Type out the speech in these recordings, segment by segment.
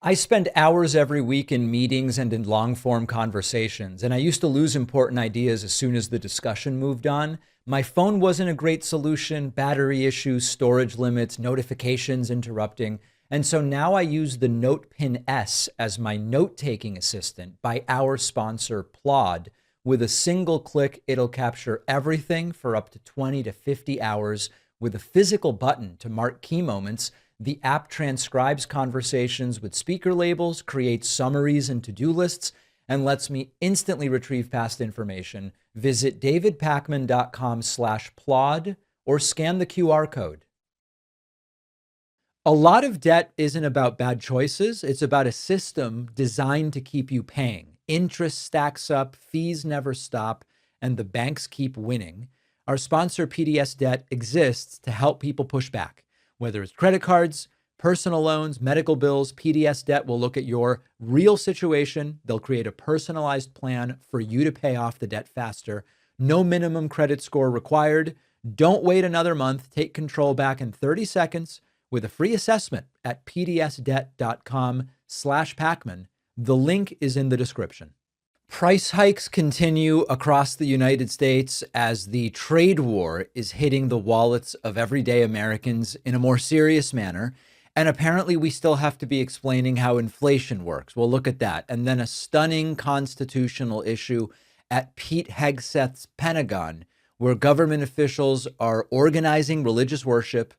I spend hours every week in meetings and in long-form conversations, and I used to lose important ideas as soon as the discussion moved on. My phone wasn't a great solution, battery issues, storage limits, notifications interrupting. And so now I use the NotePin S as my note-taking assistant by our sponsor, Plod. With a single click, it'll capture everything for up to 20 to 50 hours with a physical button to mark key moments. The app transcribes conversations with speaker labels, creates summaries and to-do lists, and lets me instantly retrieve past information. Visit davidpakman.com/plod or scan the QR code. A lot of debt isn't about bad choices. It's about a system designed to keep you paying. Interest stacks up, fees never stop, and the banks keep winning. Our sponsor, PDS Debt, exists to help people push back. Whether it's credit cards, personal loans, medical bills, PDS Debt will look at your real situation. They'll create a personalized plan for you to pay off the debt faster. No minimum credit score required. Don't wait another month. Take control back in 30 seconds with a free assessment at pdsdebt.com/Pakman. The link is in the description. Price hikes continue across the United States as the trade war is hitting the wallets of everyday Americans in a more serious manner. And apparently we still have to be explaining how inflation works. We'll look at that. And then a stunning constitutional issue at Pete Hegseth's Pentagon, where government officials are organizing religious worship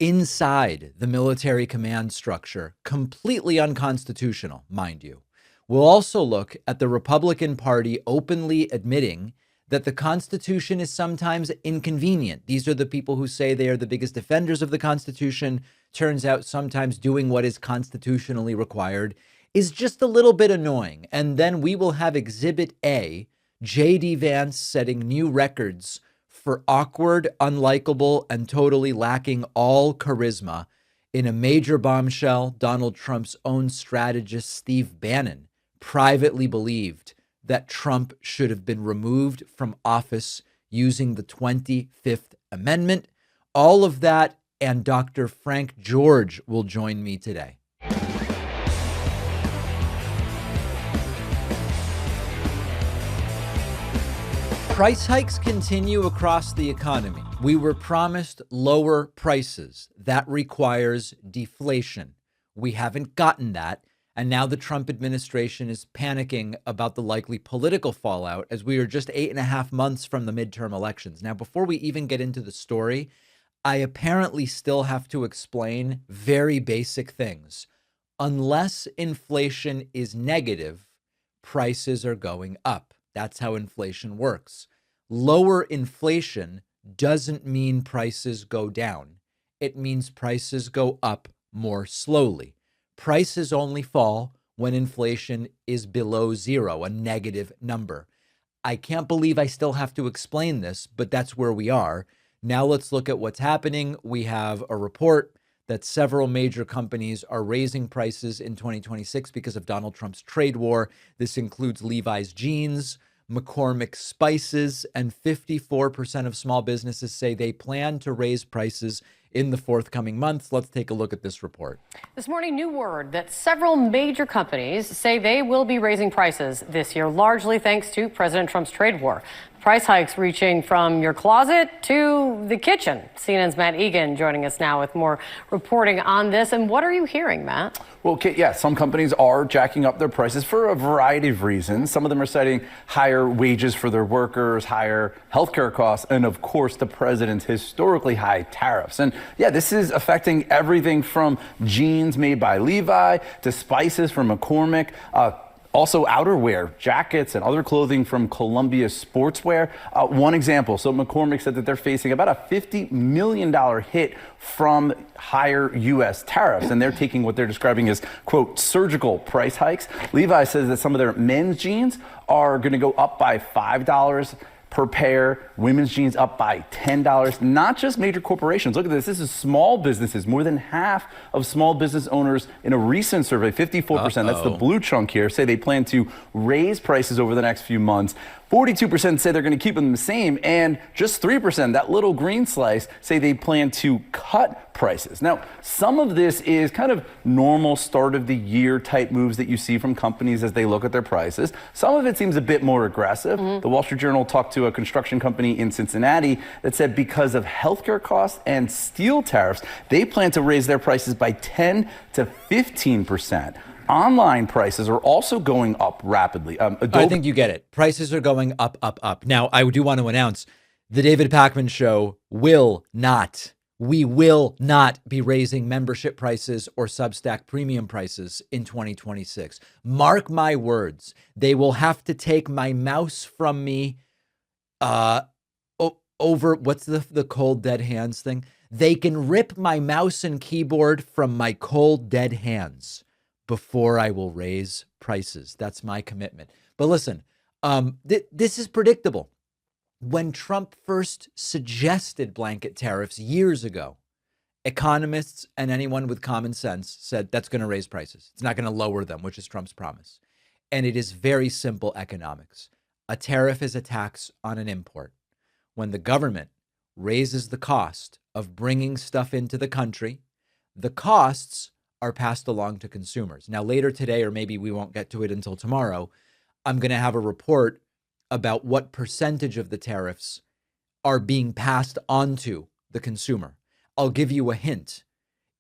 inside the military command structure, completely unconstitutional, mind you. We'll also look at the Republican Party openly admitting that the Constitution is sometimes inconvenient. These are the people who say they are the biggest defenders of the Constitution. Turns out sometimes doing what is constitutionally required is just a little bit annoying. And then we will have Exhibit A, J.D. Vance setting new records for awkward, unlikable, and totally lacking all charisma. In a major bombshell, Donald Trump's own strategist, Steve Bannon, privately believed that Trump should have been removed from office using the 25th Amendment. All of that, and Dr. Frank George will join me today. Price hikes continue across the economy. We were promised lower prices. That requires deflation. We haven't gotten that. And now the Trump administration is panicking about the likely political fallout as we are just 8.5 months from the midterm elections. Now, before we even get into the story, I apparently still have to explain very basic things. Unless inflation is negative, prices are going up. That's how inflation works. Lower inflation doesn't mean prices go down. It means prices go up more slowly. Prices only fall when inflation is below zero, a negative number. I can't believe I still have to explain this, but that's where we are. Now let's look at what's happening. We have a report that several major companies are raising prices in 2026 because of Donald Trump's trade war. This includes Levi's Jeans, McCormick Spices, and 54% of small businesses say they plan to raise prices in the forthcoming months. Let's take a look at this report. This morning, new word that several major companies say they will be raising prices this year, largely thanks to President Trump's trade war. Price hikes reaching from your closet to the kitchen. CNN's Matt Egan joining us now with more reporting on this. And what are you hearing, Matt? Well, Kate, yeah, some companies are jacking up their prices for a variety of reasons. Some of them are citing higher wages for their workers, higher healthcare costs, and of course, the president's historically high tariffs. And yeah, this is affecting everything from jeans made by Levi to spices from McCormick. Also outerwear, jackets, and other clothing from Columbia Sportswear. One example, so McCormick said that they're facing about a $50 million hit from higher U.S. tariffs, and they're taking what they're describing as, quote, surgical price hikes. Levi says that some of their men's jeans are going to go up by $5 per pair, women's jeans up by $10. Not just major corporations. Look at this. This is small businesses. More than half of small business owners in a recent survey, 54%, that's the blue chunk here, say they plan to raise prices over the next few months. 42% say they're going to keep them the same, and just 3%, that little green slice, say they plan to cut prices. Now, some of this is kind of normal start of the year type moves that you see from companies as they look at their prices. Some of it seems a bit more aggressive. The Wall Street Journal talked to a construction company in Cincinnati that said because of healthcare costs and steel tariffs, they plan to raise their prices by 10 to 15%. Online prices are also going up rapidly. I think you get it. Prices are going up, up, up. Now, I do want to announce the David Pakman Show we will not be raising membership prices or Substack premium prices in 2026. Mark my words. They will have to take my mouse from me over, what's the cold dead hands thing? They can rip my mouse and keyboard from my cold dead hands before I will raise prices. That's my commitment. But listen, this is predictable. When Trump first suggested blanket tariffs years ago, economists and anyone with common sense said that's going to raise prices. It's not going to lower them, which is Trump's promise. And it is very simple economics. A tariff is a tax on an import. When the government raises the cost of bringing stuff into the country, the costs are passed along to consumers. Now, later today, or maybe we won't get to it until tomorrow, I'm going to have a report about what percentage of the tariffs are being passed on to the consumer. I'll give you a hint.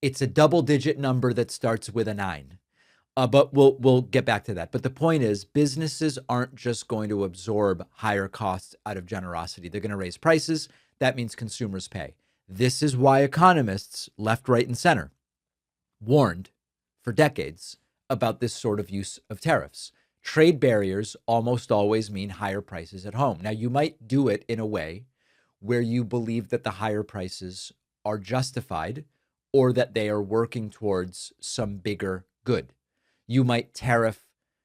It's a double-digit number that starts with a 9. But we'll get back to that. But the point is, businesses aren't just going to absorb higher costs out of generosity. They're going to raise prices. That means consumers pay. This is why economists, left, right, and center, warned for decades about this sort of use of tariffs. Trade barriers almost always mean higher prices at home. Now, you might do it in a way where you believe that the higher prices are justified or that they are working towards some bigger good. You might tariff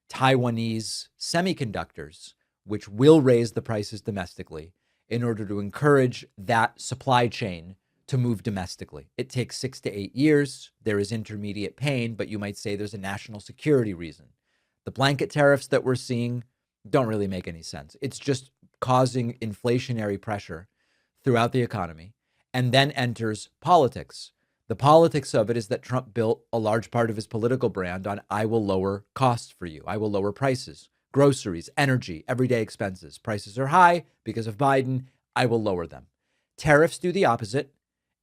Taiwanese semiconductors, which will raise the prices domestically in order to encourage that supply chain to move domestically. It takes 6 to 8 years. There is intermediate pain, but you might say there's a national security reason. The blanket tariffs that we're seeing don't really make any sense. It's just causing inflationary pressure throughout the economy, and then enters politics. The politics of it is that Trump built a large part of his political brand on, I will lower costs for you. I will lower prices, groceries, energy, everyday expenses. Prices are high because of Biden. I will lower them. Tariffs do the opposite,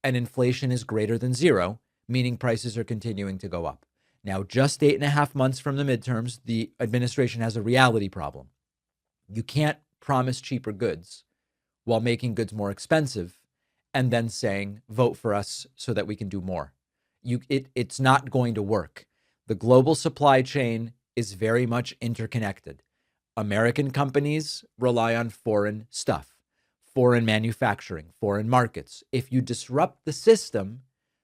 and inflation is greater than zero, meaning prices are continuing to go up. Now, just 8.5 months from the midterms, the administration has a reality problem. You can't promise cheaper goods while making goods more expensive and then saying, vote for us so that we can do more. It's not going to work. The global supply chain is very much interconnected. American companies rely on foreign stuff, foreign manufacturing, foreign markets. If you disrupt the system,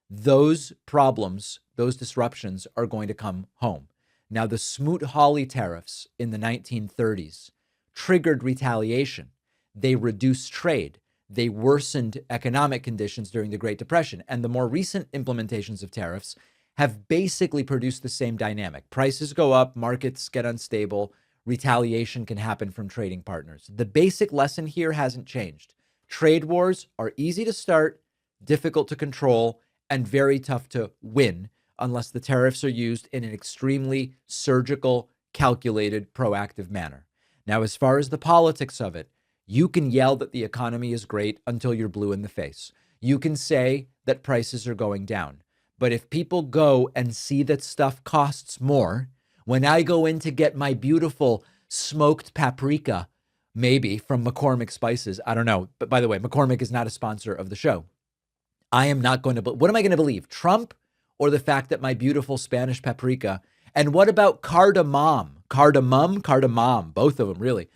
those problems, those disruptions are going to come home. Now, the Smoot-Hawley tariffs in the 1930s triggered retaliation. They reduced trade. They worsened economic conditions during the Great Depression. And the more recent implementations of tariffs have basically produced the same dynamic. Prices go up, markets get unstable, retaliation can happen from trading partners. The basic lesson here hasn't changed. Trade wars are easy to start, difficult to control, and very tough to win unless the tariffs are used in an extremely surgical, calculated, proactive manner. Now, as far as the politics of it, you can yell that the economy is great until you're blue in the face. You can say that prices are going down. But if people go and see that stuff costs more, when I go in to get my beautiful smoked paprika, maybe from McCormick Spices, I don't know. But by the way, McCormick is not a sponsor of the show. I am not going to, what am I going to believe? Trump or the fact that my beautiful Spanish paprika? And what about cardamom, both of them really.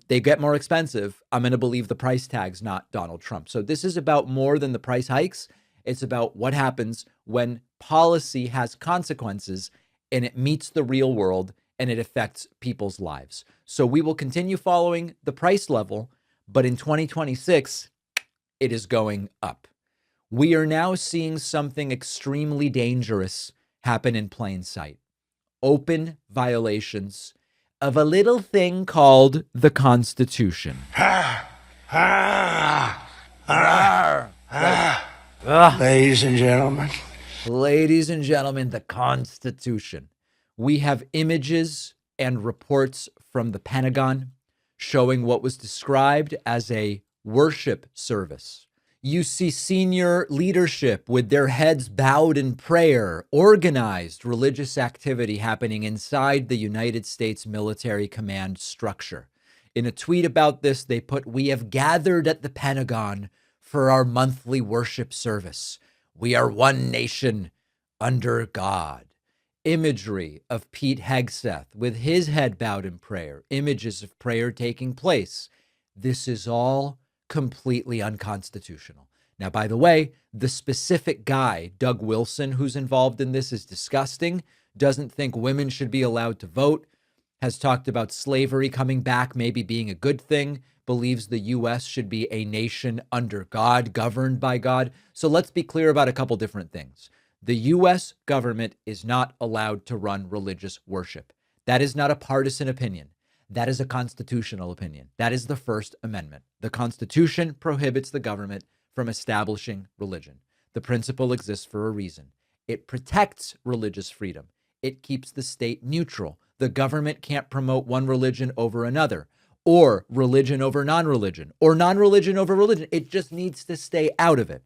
They get more expensive. I'm going to believe the price tags, not Donald Trump. So this is about more than the price hikes. It's about what happens when policy has consequences and it meets the real world and it affects people's lives. So we will continue following the price level, but in 2026, it is going up. We are now seeing something extremely dangerous happen in plain sight. Open violations of a little thing called the Constitution. Ladies and gentlemen. Ladies and gentlemen, the Constitution. We have images and reports from the Pentagon showing what was described as a worship service. You see senior leadership with their heads bowed in prayer, organized religious activity happening inside the United States military command structure. In a tweet about this, they put, "We have gathered at the Pentagon for our monthly worship service. We are one nation under God." Imagery of Pete Hegseth with his head bowed in prayer, images of prayer taking place. This is all completely unconstitutional. Now, by the way, the specific guy, Doug Wilson, who's involved in this is disgusting, doesn't think women should be allowed to vote, has talked about slavery coming back, maybe being a good thing, believes the U.S. should be a nation under God, governed by God. So let's be clear about a couple different things. The U.S. government is not allowed to run religious worship. That is not a partisan opinion. That is a constitutional opinion. That is the First Amendment. The Constitution prohibits the government from establishing religion. The principle exists for a reason. It protects religious freedom. It keeps the state neutral. The government can't promote one religion over another, or religion over non-religion, or non-religion over religion. It just needs to stay out of it.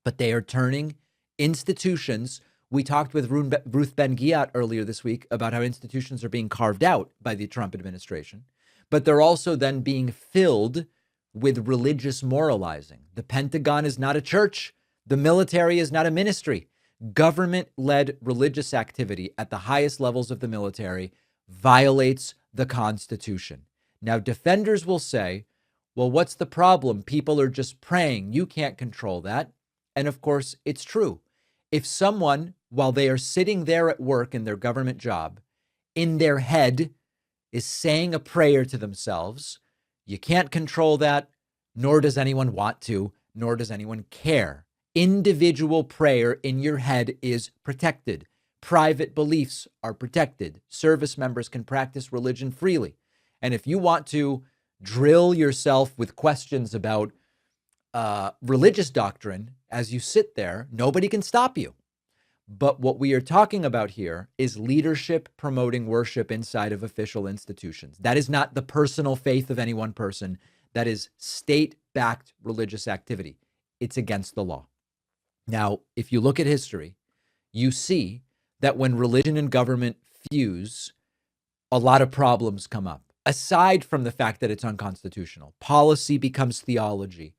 But they are turning institutions. We talked with Ruth Ben-Ghiat earlier this week about how institutions are being carved out by the Trump administration, but they're also then being filled with religious moralizing. The Pentagon is not a church. The military is not a ministry. Government-led religious activity at the highest levels of the military violates the Constitution. Now, defenders will say, well, what's the problem? People are just praying. You can't control that. And of course, it's true. If someone, while they are sitting there at work in their government job, in their head is saying a prayer to themselves, you can't control that, nor does anyone want to, nor does anyone care. Individual prayer in your head is protected. Private beliefs are protected. Service members can practice religion freely. And if you want to drill yourself with questions about religious doctrine as you sit there, nobody can stop you. But what we are talking about here is leadership promoting worship inside of official institutions. That is not the personal faith of any one person. That is state-backed religious activity. It's against the law. Now, if you look at history, you see that when religion and government fuse, a lot of problems come up. Aside from the fact that it's unconstitutional, policy becomes theology.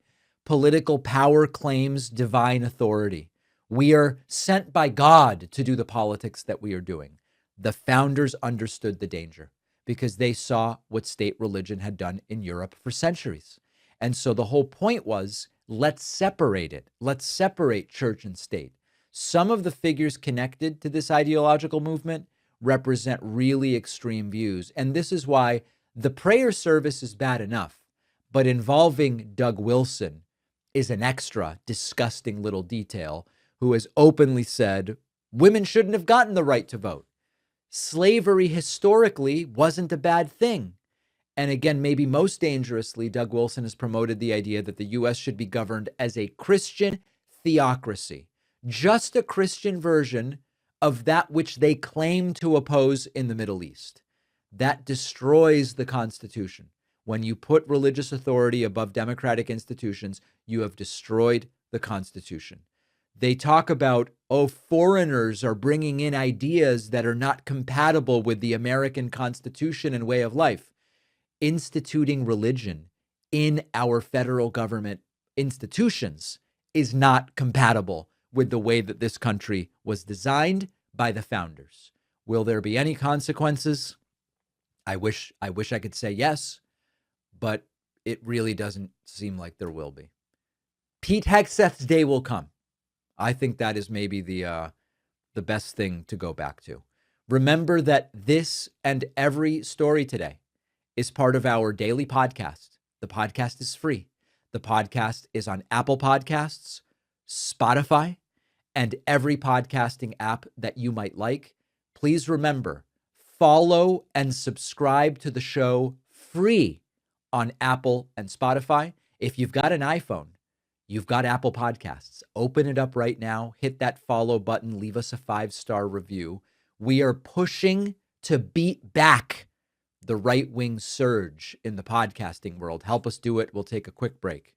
Political power claims divine authority. We are sent by God to do the politics that we are doing. The founders understood the danger because they saw what state religion had done in Europe for centuries. And so the whole point was, let's separate it. Let's separate church and state. Some of the figures connected to this ideological movement represent really extreme views. And this is why the prayer service is bad enough, but involving Doug Wilson is an extra disgusting little detail who has openly said women shouldn't have gotten the right to vote. Slavery historically wasn't a bad thing. And again, maybe most dangerously, Doug Wilson has promoted the idea that the U.S. should be governed as a Christian theocracy, just a Christian version of that which they claim to oppose in the Middle East. That destroys the Constitution. When you put religious authority above democratic institutions, you have destroyed the Constitution. They talk about, foreigners are bringing in ideas that are not compatible with the American Constitution and way of life. Instituting religion in our federal government institutions is not compatible with the way that this country was designed by the founders. Will there be any consequences? I wish I could say yes, but it really doesn't seem like there will be. Pete Hegseth's day will come. I think that is maybe the best thing to go back to. Remember that this and every story today is part of our daily podcast. The podcast is free. The podcast is on Apple Podcasts, Spotify, and every podcasting app that you might like. Please remember, follow and subscribe to the show free on Apple and Spotify. If you've got an iPhone, you've got Apple Podcasts. Open it up right now, hit that follow button, leave us a 5-star review. We are pushing to beat back the right-wing surge in the podcasting world. Help us do it. We'll take a quick break.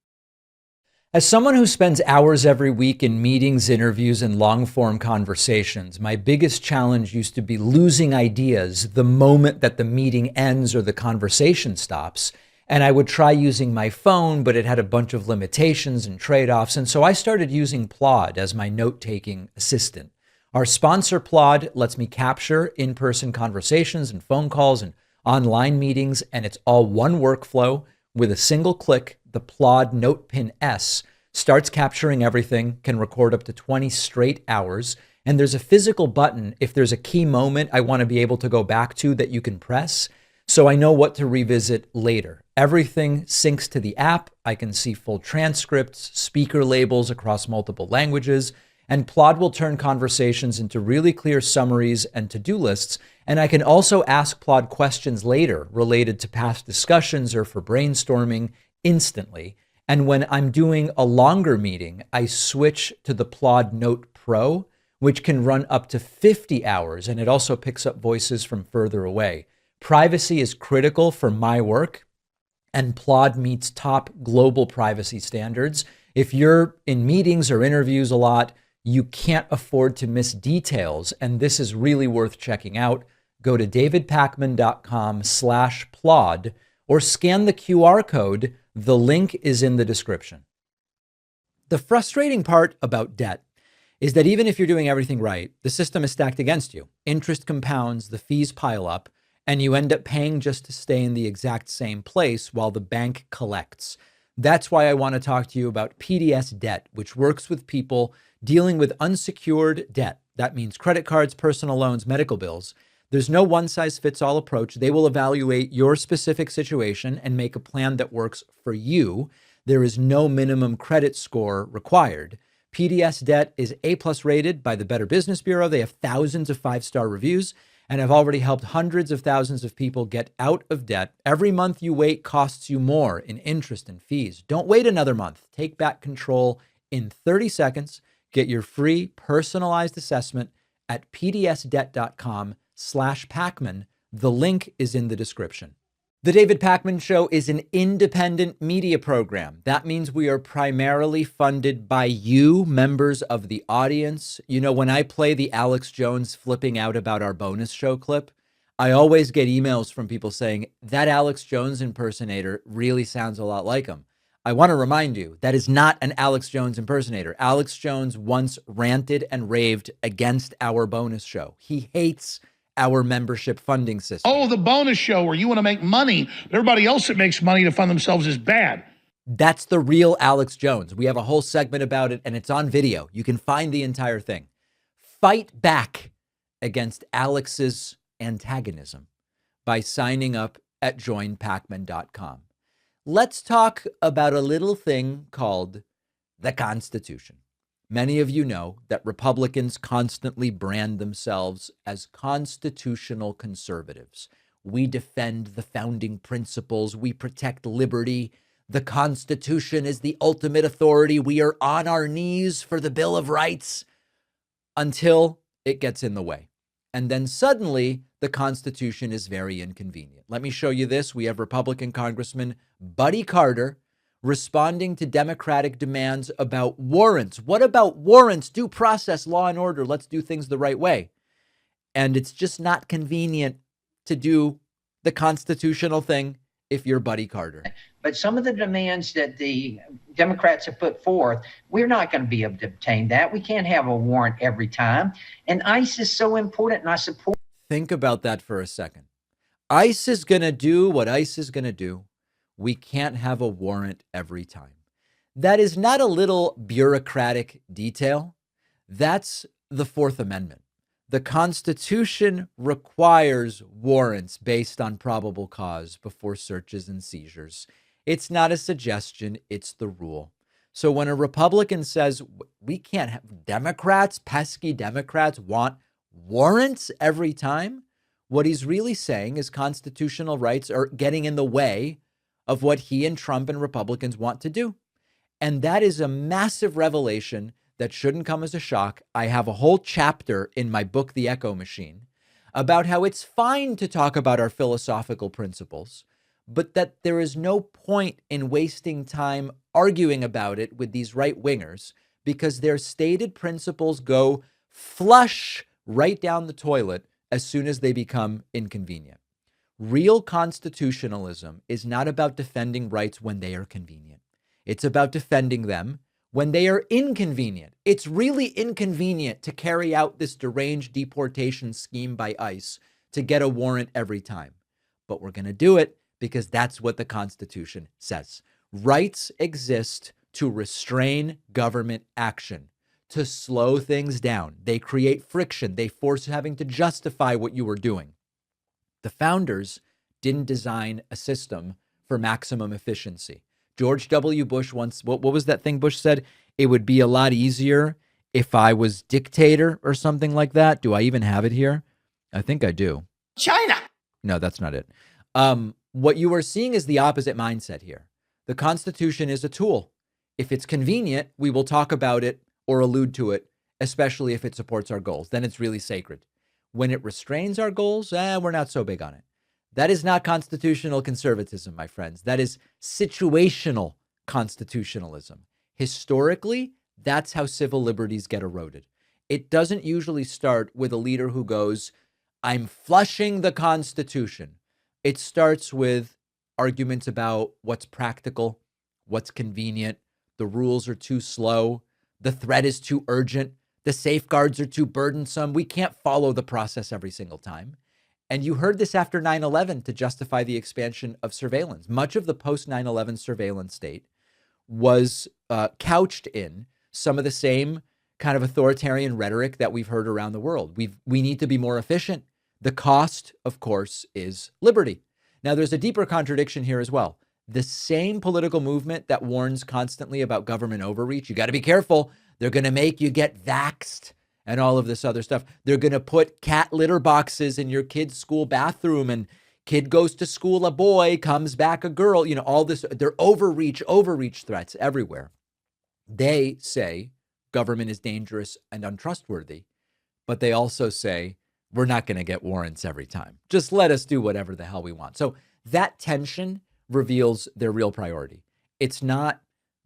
As someone who spends hours every week in meetings, interviews, and long-form conversations, my biggest challenge used to be losing ideas the moment that the meeting ends or the conversation stops. And I would try using my phone, but it had a bunch of limitations and trade-offs. And so I started using Plod as my note-taking assistant. Our sponsor, Plod, lets me capture in-person conversations and phone calls and online meetings, and it's all one workflow. With a single click, the Plod NotePin S starts capturing everything, can record up to 20 straight hours, and there's a physical button if there's a key moment I want to be able to go back to that you can press, so I know what to revisit later. Everything syncs to the app. I can see full transcripts, speaker labels across multiple languages, and Plod will turn conversations into really clear summaries and to-do lists. And I can also ask Plod questions later related to past discussions or for brainstorming instantly. And when I'm doing a longer meeting, I switch to the Plod Note Pro, which can run up to 50 hours. And it also picks up voices from further away. Privacy is critical for my work, and Plod meets top global privacy standards. If you're in meetings or interviews a lot, you can't afford to miss details, and this is really worth checking out. Go to davidpakman.com/Plod or scan the QR code. The link is in the description. The frustrating part about debt is that even if you're doing everything right, the system is stacked against you. Interest compounds, the fees pile up, and you end up paying just to stay in the exact same place while the bank collects. That's why I want to talk to you about PDS Debt, which works with people dealing with unsecured debt. That means credit cards, personal loans, medical bills. There's no one-size-fits-all approach. They will evaluate your specific situation and make a plan that works for you. There is no minimum credit score required. PDS Debt is A+ rated by the Better Business Bureau. They have thousands of 5-star reviews and have already helped hundreds of thousands of people get out of debt. Every month you wait costs you more in interest and fees. Don't wait another month. Take back control in 30 seconds. Get your free personalized assessment at pdsdebt.com/Pakman. The link is in the description. The David Pakman Show is an independent media program. That means we are primarily funded by you, members of the audience. You know, when I play the Alex Jones flipping out about our bonus show clip, I always get emails from people saying, that Alex Jones impersonator really sounds a lot like him. I want to remind you, that is not an Alex Jones impersonator. Alex Jones once ranted and raved against our bonus show. He hates our membership funding system. Oh, the bonus show where you want to make money, but everybody else that makes money to fund themselves is bad. That's the real Alex Jones. We have a whole segment about it, and it's on video. You can find the entire thing. Fight back against Alex's antagonism by signing up at joinpakman.com. Let's talk about a little thing called the Constitution. Many of you know that Republicans constantly brand themselves as constitutional conservatives. We defend the founding principles. We protect liberty. The Constitution is the ultimate authority. We are on our knees for the Bill of Rights until it gets in the way. And then suddenly the Constitution is very inconvenient. Let me show you this. We have Republican Congressman Buddy Carter responding to Democratic demands about warrants. What about warrants? Due process, law and order. Let's do things the right way. And it's just not convenient to do the constitutional thing if you're Buddy Carter. But some of the demands that the Democrats have put forth, we're not going to be able to obtain that. We can't have a warrant every time. And ICE is so important, and I support. Think about that for a second. ICE is going to do what ICE is going to do. We can't have a warrant every time. That is not a little bureaucratic detail. That's the Fourth Amendment. The Constitution requires warrants based on probable cause before searches and seizures. It's not a suggestion, it's the rule. So when a Republican says we can't have Democrats, pesky Democrats want warrants every time, What he's really saying is constitutional rights are getting in the way of what he and Trump and Republicans want to do. And that is a massive revelation that shouldn't come as a shock. I have a whole chapter in my book, The Echo Machine, about how it's fine to talk about our philosophical principles, but that there is no point in wasting time arguing about it with these right wingers because their stated principles go flush right down the toilet as soon as they become inconvenient. Real constitutionalism is not about defending rights when they are convenient. It's about defending them when they are inconvenient. It's really inconvenient to carry out this deranged deportation scheme by ICE to get a warrant every time. But we're going to do it because that's what the Constitution says. Rights exist to restrain government action, to slow things down. They create friction. They force having to justify what you were doing. The founders didn't design a system for maximum efficiency. George W. Bush once, what was that thing Bush said? It would be a lot easier if I was dictator or something like that. Do I even have it here? I think I do. China. No, that's not it. What you are seeing is the opposite mindset here. The Constitution is a tool. If it's convenient, we will talk about it or allude to it, especially if it supports our goals. Then it's really sacred. When it restrains our goals, we're not so big on it. That is not constitutional conservatism, my friends. That is situational constitutionalism. Historically, that's how civil liberties get eroded. It doesn't usually start with a leader who goes, I'm flushing the Constitution. It starts with arguments about what's practical, what's convenient, the rules are too slow, the threat is too urgent, the safeguards are too burdensome. We can't follow the process every single time. And you heard this after 9/11 to justify the expansion of surveillance. Much of the post 9/11 surveillance state was couched in some of the same kind of authoritarian rhetoric that we've heard around the world. We need to be more efficient. The cost, of course, is liberty. Now, there's a deeper contradiction here as well. The same political movement that warns constantly about government overreach, you got to be careful. They're going to make you get vaxxed and all of this other stuff. They're going to put cat litter boxes in your kid's school bathroom, and kid goes to school a boy, comes back a girl, all this. They're overreach threats everywhere. They say government is dangerous and untrustworthy, but they also say we're not going to get warrants every time. Just let us do whatever the hell we want. So that tension reveals their real priority. It's not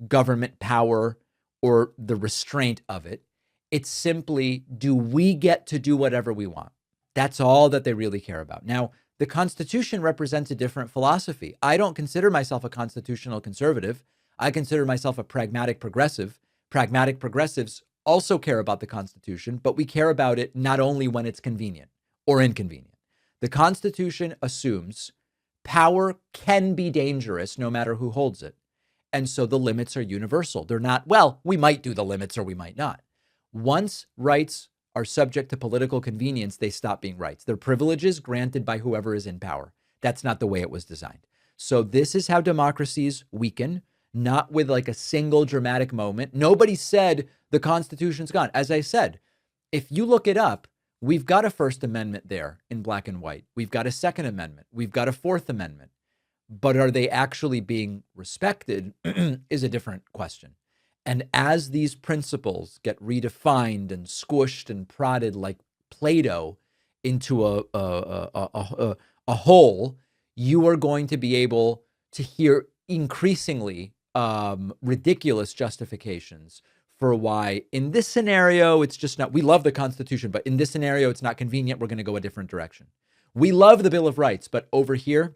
government power or the restraint of it. It's simply, do we get to do whatever we want? That's all that they really care about. Now, the Constitution represents a different philosophy. I don't consider myself a constitutional conservative. I consider myself a pragmatic progressive. Pragmatic progressives also care about the Constitution, but we care about it not only when it's convenient or inconvenient. The Constitution assumes power can be dangerous no matter who holds it. And so the limits are universal. They're not, well, we might do the limits or we might not. Once rights are subject to political convenience, they stop being rights. They're privileges granted by whoever is in power. That's not the way it was designed. So this is how democracies weaken, not with like a single dramatic moment. Nobody said the Constitution's gone. As I said, if you look it up, we've got a First Amendment there in black and white. We've got a Second Amendment. We've got a Fourth Amendment. But are they actually being respected is a different question. And as these principles get redefined and squished and prodded like Play-Doh into a hole, you are going to be able to hear increasingly ridiculous justifications for why in this scenario, it's just not, we love the Constitution, but in this scenario, it's not convenient. We're going to go a different direction. We love the Bill of Rights, but over here,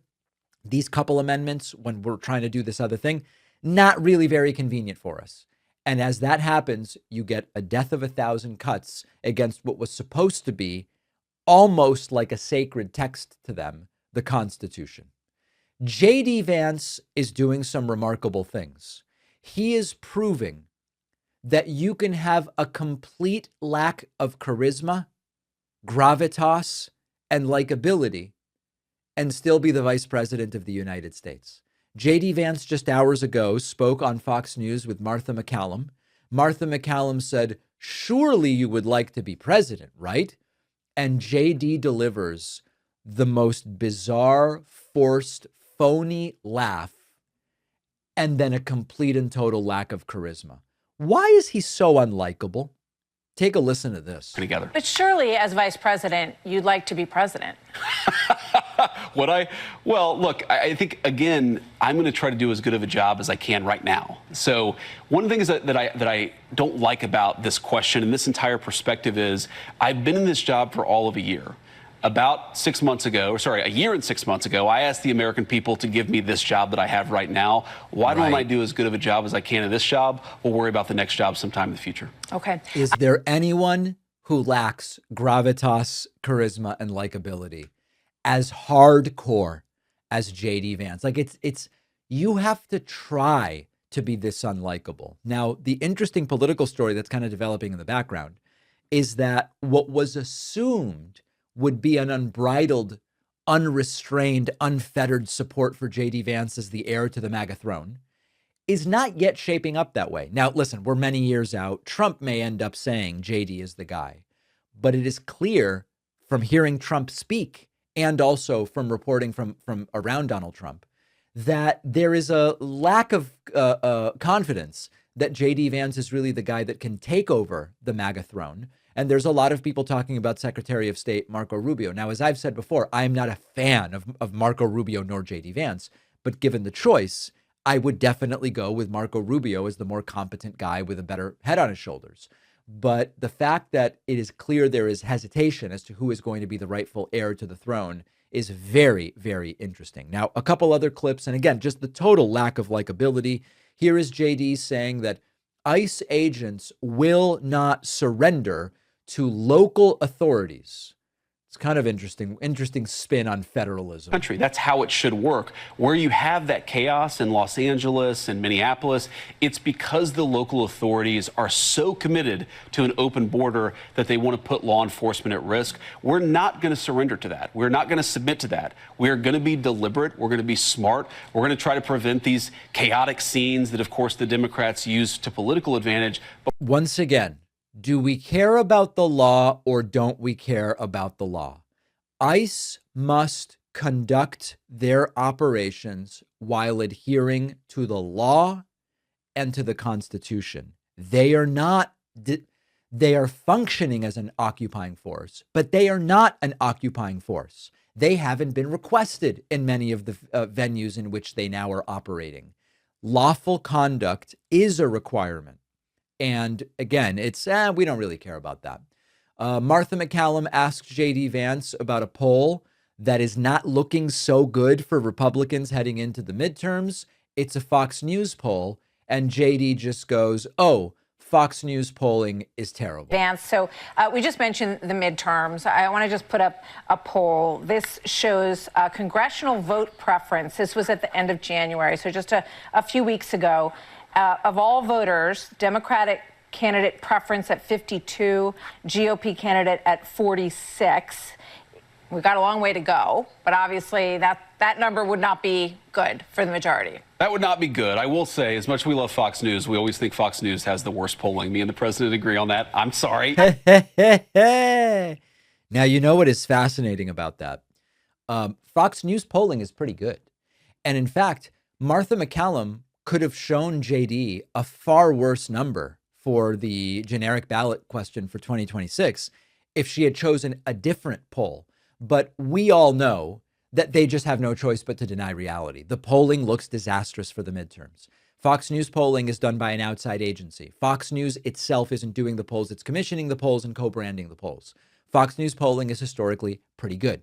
these couple amendments, when we're trying to do this other thing, not really very convenient for us. And as that happens, you get a death of 1,000 cuts against what was supposed to be almost like a sacred text to them, the Constitution. J.D. Vance is doing some remarkable things. He is proving that you can have a complete lack of charisma, gravitas, and likability and still be the vice president of the United States. J.D. Vance just hours ago spoke on Fox News with Martha MacCallum. Martha MacCallum said, surely you would like to be president, right? And J.D. delivers the most bizarre, forced, phony laugh, and then a complete and total lack of charisma. Why is he so unlikable? Take a listen to this. Together. But surely, as vice president, you'd like to be president. Well, look, I think, again, I'm going to try to do as good of a job as I can right now. So one of the things that I don't like about this question and this entire perspective is I've been in this job for all of a year. About 6 months ago, a year and 6 months ago, I asked the American people to give me this job that I have right now. Why don't I do as good of a job as I can at this job? We'll worry about the next job sometime in the future. Okay. Is there anyone who lacks gravitas, charisma, and likability as hardcore as JD Vance? Like it's you have to try to be this unlikable. Now, the interesting political story that's kind of developing in the background is that what was assumed would be an unbridled, unrestrained, unfettered support for JD Vance as the heir to the MAGA throne is not yet shaping up that way. Now, listen, we're many years out. Trump may end up saying JD is the guy, but it is clear from hearing Trump speak and also from reporting from around Donald Trump that there is a lack of confidence that JD Vance is really the guy that can take over the MAGA throne. And there's a lot of people talking about Secretary of State Marco Rubio. Now, as I've said before, I'm not a fan of Marco Rubio nor JD Vance, but given the choice, I would definitely go with Marco Rubio as the more competent guy with a better head on his shoulders. But the fact that it is clear there is hesitation as to who is going to be the rightful heir to the throne is very, very interesting. Now, a couple other clips, and again, just the total lack of likability. Here is JD saying that ICE agents will not surrender to local authorities. It's kind of interesting spin on federalism. Country. That's how it should work. Where you have that chaos in Los Angeles and Minneapolis, it's because the local authorities are so committed to an open border that they want to put law enforcement at risk. We're not going to surrender to that. We're not going to submit to that. We're going to be deliberate. We're going to be smart. We're going to try to prevent these chaotic scenes that, of course, the Democrats use to political advantage. But once again, do we care about the law or don't we care about the law? ICE must conduct their operations while adhering to the law and to the Constitution. They are functioning as an occupying force, but they are not an occupying force. They haven't been requested in many of the venues in which they now are operating. Lawful conduct is a requirement. And again, it's, we don't really care about that. Martha McCallum asked JD Vance about a poll that is not looking so good for Republicans heading into the midterms. It's a Fox News poll. And JD just goes, oh, Fox News polling is terrible. Vance, so we just mentioned the midterms. I want to just put up a poll. This shows congressional vote preference. This was at the end of January, so just a few weeks ago. Of all voters, Democratic candidate preference at 52, GOP candidate at 46. We've got a long way to go, but obviously that number would not be good for the majority. that would not be good. I will say, as much as we love Fox News, we always think Fox News has the worst polling. Me and the president agree on that. I'm sorry. Now, you know what is fascinating about that? Fox News polling is pretty good. And in fact, Martha McCallum could have shown JD a far worse number for the generic ballot question for 2026 if she had chosen a different poll. But we all know that they just have no choice but to deny reality. The polling looks disastrous for the midterms. Fox News polling is done by an outside agency. Fox News itself isn't doing the polls. It's commissioning the polls and co-branding the polls. Fox News polling is historically pretty good.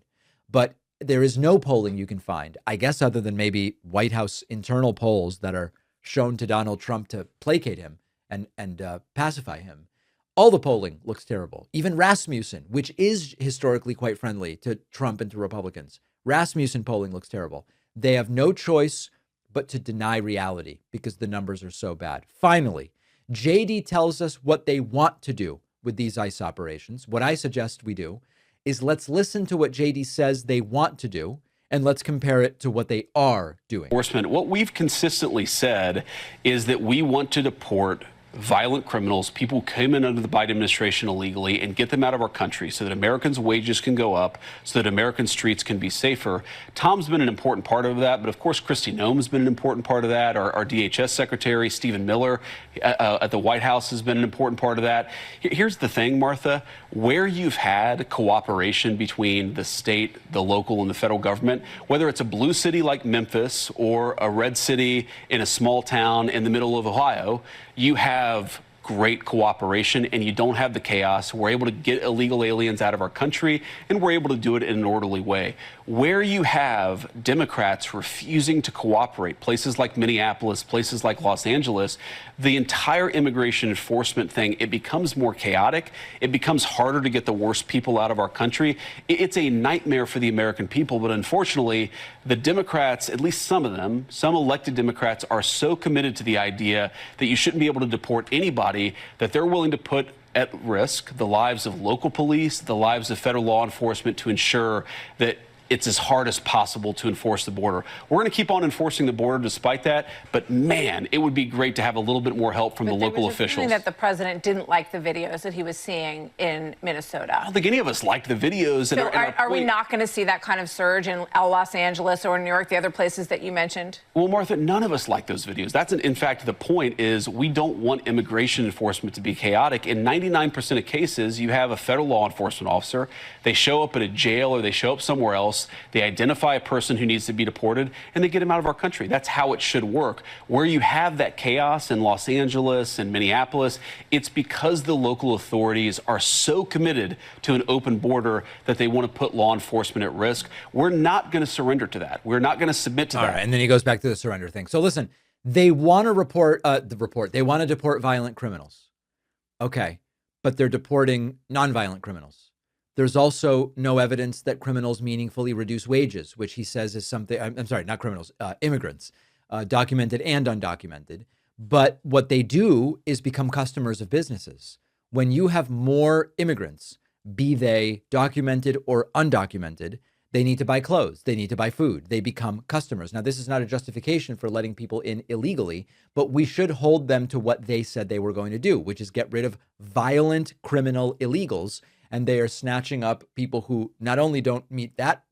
But there is no polling you can find, I guess, other than maybe White House internal polls that are shown to Donald Trump to placate him and pacify him. All the polling looks terrible. Even Rasmussen, which is historically quite friendly to Trump and to Republicans, Rasmussen polling looks terrible. They have no choice but to deny reality because the numbers are so bad. Finally, JD tells us what they want to do with these ICE operations. What I suggest we do is let's listen to what JD says they want to do, and let's compare it to what they are doing. Enforcement. What we've consistently said is that we want to deport violent criminals, people who came in under the Biden administration illegally, and get them out of our country so that Americans' wages can go up, so that American streets can be safer. Tom's been an important part of that, but of course, Kristi Noem's been an important part of that. Our DHS Secretary, Stephen Miller, at the White House has been an important part of that. Here's the thing, Martha, where you've had cooperation between the state, the local, and the federal government, whether it's a blue city like Memphis or a red city in a small town in the middle of Ohio, you have great cooperation and you don't have the chaos. We're able to get illegal aliens out of our country, and we're able to do it in an orderly way. Where you have Democrats refusing to cooperate, places like Minneapolis, places like Los Angeles, the entire immigration enforcement thing, it becomes more chaotic. It becomes harder to get the worst people out of our country. It's a nightmare for the American people, but unfortunately, the Democrats, at least some of them, some elected Democrats, are so committed to the idea that you shouldn't be able to deport anybody that they're willing to put at risk the lives of local police, the lives of federal law enforcement, to ensure that it's as hard as possible to enforce the border. We're going to keep on enforcing the border despite that, but man, it would be great to have a little bit more help from the local officials. That the president didn't like the videos that he was seeing in Minnesota. I don't think any of us liked the videos. So are we not going to see that kind of surge in Los Angeles or New York, the other places that you mentioned? Well, Martha, none of us like those videos. That's in fact, the point is we don't want immigration enforcement to be chaotic. In 99% of cases, you have a federal law enforcement officer. They show up at a jail or they show up somewhere else. They identify a person who needs to be deported, and they get him out of our country. That's how it should work. Where you have that chaos in Los Angeles and Minneapolis, it's because the local authorities are so committed to an open border that they want to put law enforcement at risk. We're not going to surrender to that. We're not going to submit to that. All right, and then he goes back to the surrender thing. So listen, they want to they want to deport violent criminals. Okay, but they're deporting nonviolent criminals. There's also no evidence that criminals meaningfully reduce wages, which he says is something, I'm sorry, not criminals, immigrants, documented and undocumented. But what they do is become customers of businesses. When you have more immigrants, be they documented or undocumented, they need to buy clothes, they need to buy food, they become customers. Now, this is not a justification for letting people in illegally, but we should hold them to what they said they were going to do, which is get rid of violent criminal illegals. And they are snatching up people who not only don't meet that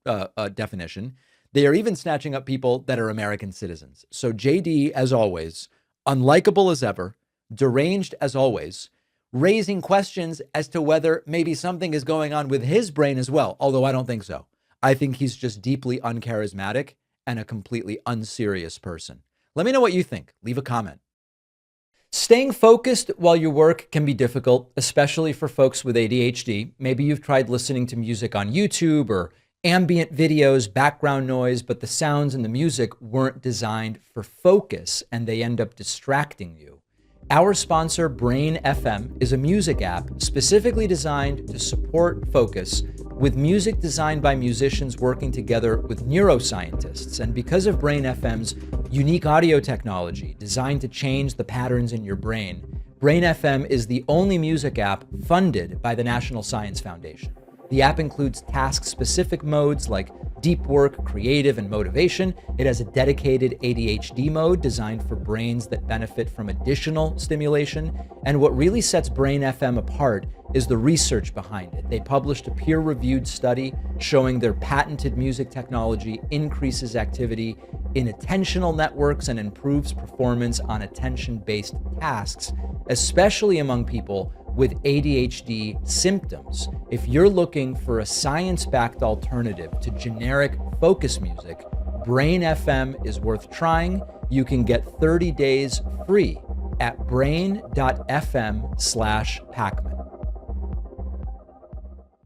definition, they are even snatching up people that are American citizens. So JD, as always, unlikable as ever, deranged as always, raising questions as to whether maybe something is going on with his brain as well, although I don't think so. I think he's just deeply uncharismatic and a completely unserious person. Let me know what you think. Leave a comment. Staying focused while you work can be difficult, especially for folks with ADHD. Maybe you've tried listening to music on YouTube or ambient videos, background noise, but the sounds and the music weren't designed for focus and they end up distracting you. Our sponsor, Brain FM, is a music app specifically designed to support focus, with music designed by musicians working together with neuroscientists. And because of Brain FM's unique audio technology designed to change the patterns in your brain, Brain FM is the only music app funded by the National Science Foundation. The app includes task-specific modes like deep work, creative, and motivation. It has a dedicated ADHD mode designed for brains that benefit from additional stimulation. And what really sets Brain FM apart is the research behind it. They published a peer-reviewed study showing their patented music technology increases activity in attentional networks and improves performance on attention-based tasks, especially among people with ADHD symptoms. If you're looking for a science-backed alternative to generic focus music, Brain FM is worth trying. You can get 30 days free at brain.fm/Pakman.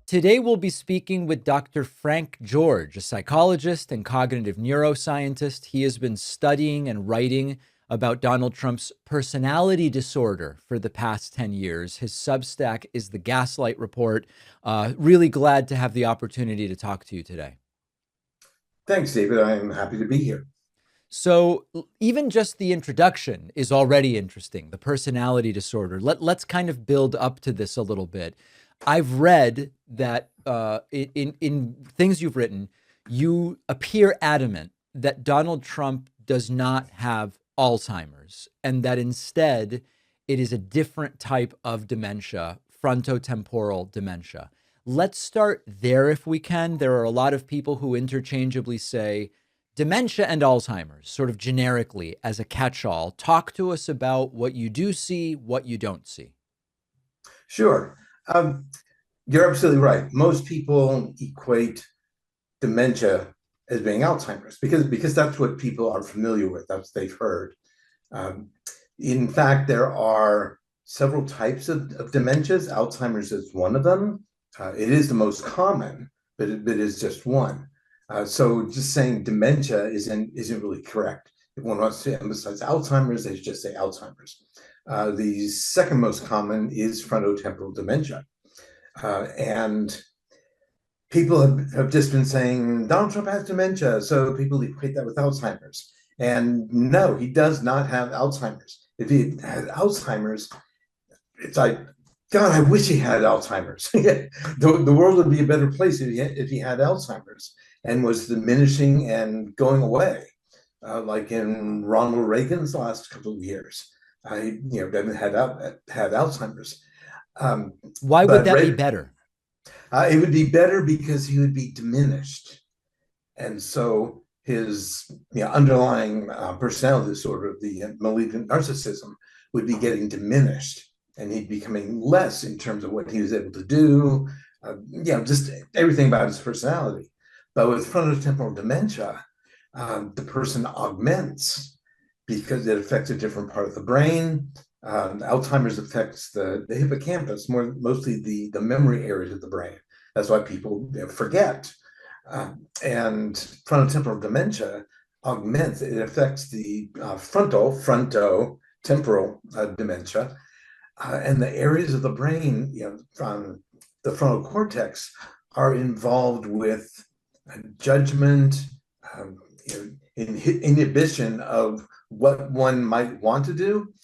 Today we'll be speaking with Dr. Frank George, a psychologist and cognitive neuroscientist. He has been studying and writing about Donald Trump's personality disorder for the past 10 years. His Substack is The Gaslight Report. Really glad to have the opportunity to talk to you today. Thanks, David. I'm happy to be here. So even just the introduction is already interesting, the personality disorder. Let's kind of build up to this a little bit. I've read that in things you've written, you appear adamant that Donald Trump does not have Alzheimer's, and that instead it is a different type of dementia, frontotemporal dementia. Let's start there if we can. There are a lot of people who interchangeably say dementia and Alzheimer's, sort of generically as a catch-all. Talk to us about what you do see, what you don't see. Sure. You're absolutely right. Most people equate dementia as being Alzheimer's because that's what people are familiar with. That's what they've heard. In fact, there are several types of dementias. Alzheimer's is one of them. It is the most common, but it is just one. So just saying dementia isn't really correct. If one wants to emphasize Alzheimer's, they should just say Alzheimer's. The second most common is frontotemporal dementia. And people have just been saying Donald Trump has dementia, so people equate that with Alzheimer's. And no, he does not have Alzheimer's. If he had Alzheimer's, it's like, God, I wish he had Alzheimer's. The world would be a better place if he had Alzheimer's and was diminishing and going away, like in Ronald Reagan's last couple of years. Devin had Alzheimer's. Why would that be better? It would be better because he would be diminished. And so his underlying personality disorder, the malignant narcissism, would be getting diminished. And he'd be becoming less in terms of what he was able to do, just everything about his personality. But with frontotemporal dementia, the person augments because it affects a different part of the brain. Alzheimer's affects the hippocampus, mostly the memory areas of the brain. That's why people forget. And frontotemporal dementia augments, it affects the frontotemporal dementia. And the areas of the brain, from the frontal cortex, are involved with judgment, inhibition of what one might want to do.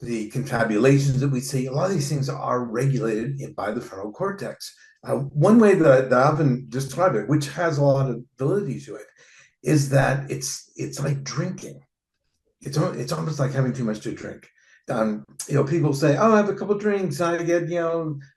The confabulations that we see, a lot of these things are regulated by the frontal cortex. One way that I often describe it, which has a lot of validity to it, is that it's like drinking. It's almost like having too much to drink. People say, "Oh, I have a couple drinks, I get,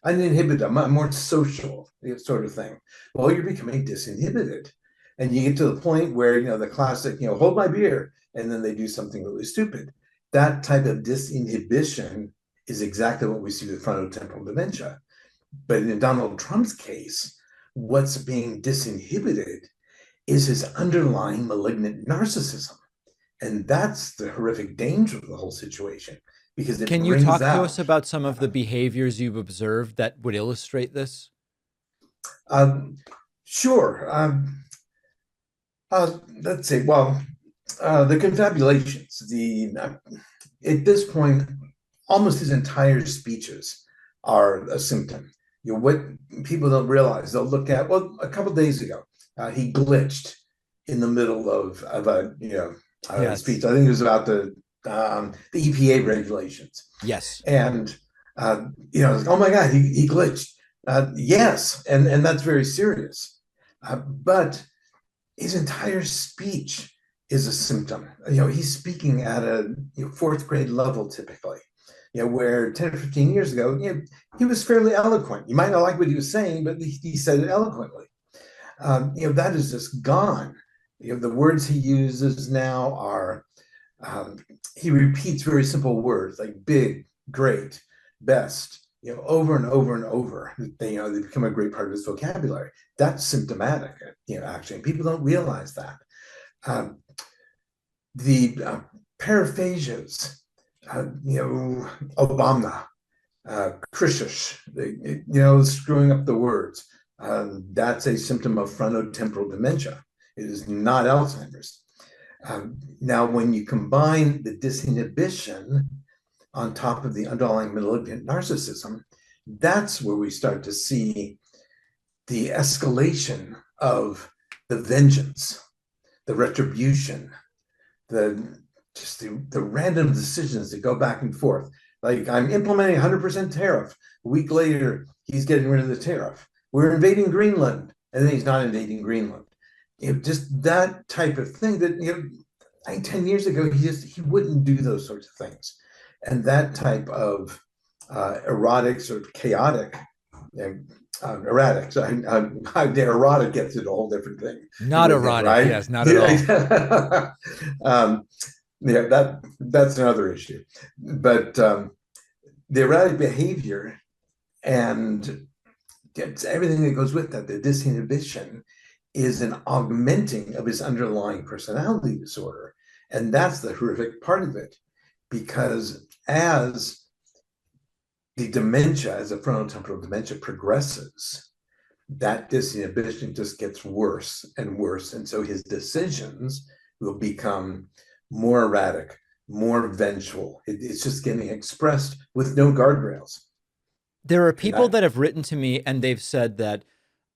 uninhibited. I'm more social," sort of thing. Well, you're becoming disinhibited, and you get to the point where the classic, hold my beer, and then they do something really stupid. That type of disinhibition is exactly what we see with frontotemporal dementia. But in Donald Trump's case, what's being disinhibited is his underlying malignant narcissism. And that's the horrific danger of the whole situation. Because Can you talk to us about some of the behaviors you've observed that would illustrate this? Sure. Let's see. Well, the confabulations, at this point, almost his entire speeches are a symptom. What people don't realize, they'll look at, well, a couple of days ago, he glitched in the middle of a Yes. speech. I think it was about the EPA regulations. Yes. And oh my God, he glitched. Yes, and that's very serious. But his entire speech is a symptom. He's speaking at a fourth grade level typically. Where 10 or 15 years ago, he was fairly eloquent. You might not like what he was saying, but he said it eloquently. That is just gone. The words he uses now are, he repeats very simple words like big, great, best, over and over and over. They become a great part of his vocabulary. That's symptomatic, actually. And people don't realize that. The paraphasias, Obama, Krishish, screwing up the words. That's a symptom of frontotemporal dementia. It is not Alzheimer's. Now, when you combine the disinhibition on top of the underlying malignant narcissism, that's where we start to see the escalation of the vengeance, the retribution, the random decisions that go back and forth. Like, I'm implementing 100% tariff. A week later, he's getting rid of the tariff. We're invading Greenland, and then he's not invading Greenland. Just that type of thing that, 10 years ago, he wouldn't do those sorts of things. And that type of erotic, sort of chaotic, erratic. So erotic gets into a whole different thing. Not With it, erotic, right? yes, not at all. Yeah, that's another issue. But the erratic behavior and everything that goes with that, the disinhibition, is an augmenting of his underlying personality disorder. And that's the horrific part of it, because as the dementia, as the frontotemporal dementia progresses, that disinhibition just gets worse and worse. And so his decisions will become more erratic, more vengeful. It's just getting expressed with no guardrails. There are people that have written to me and they've said that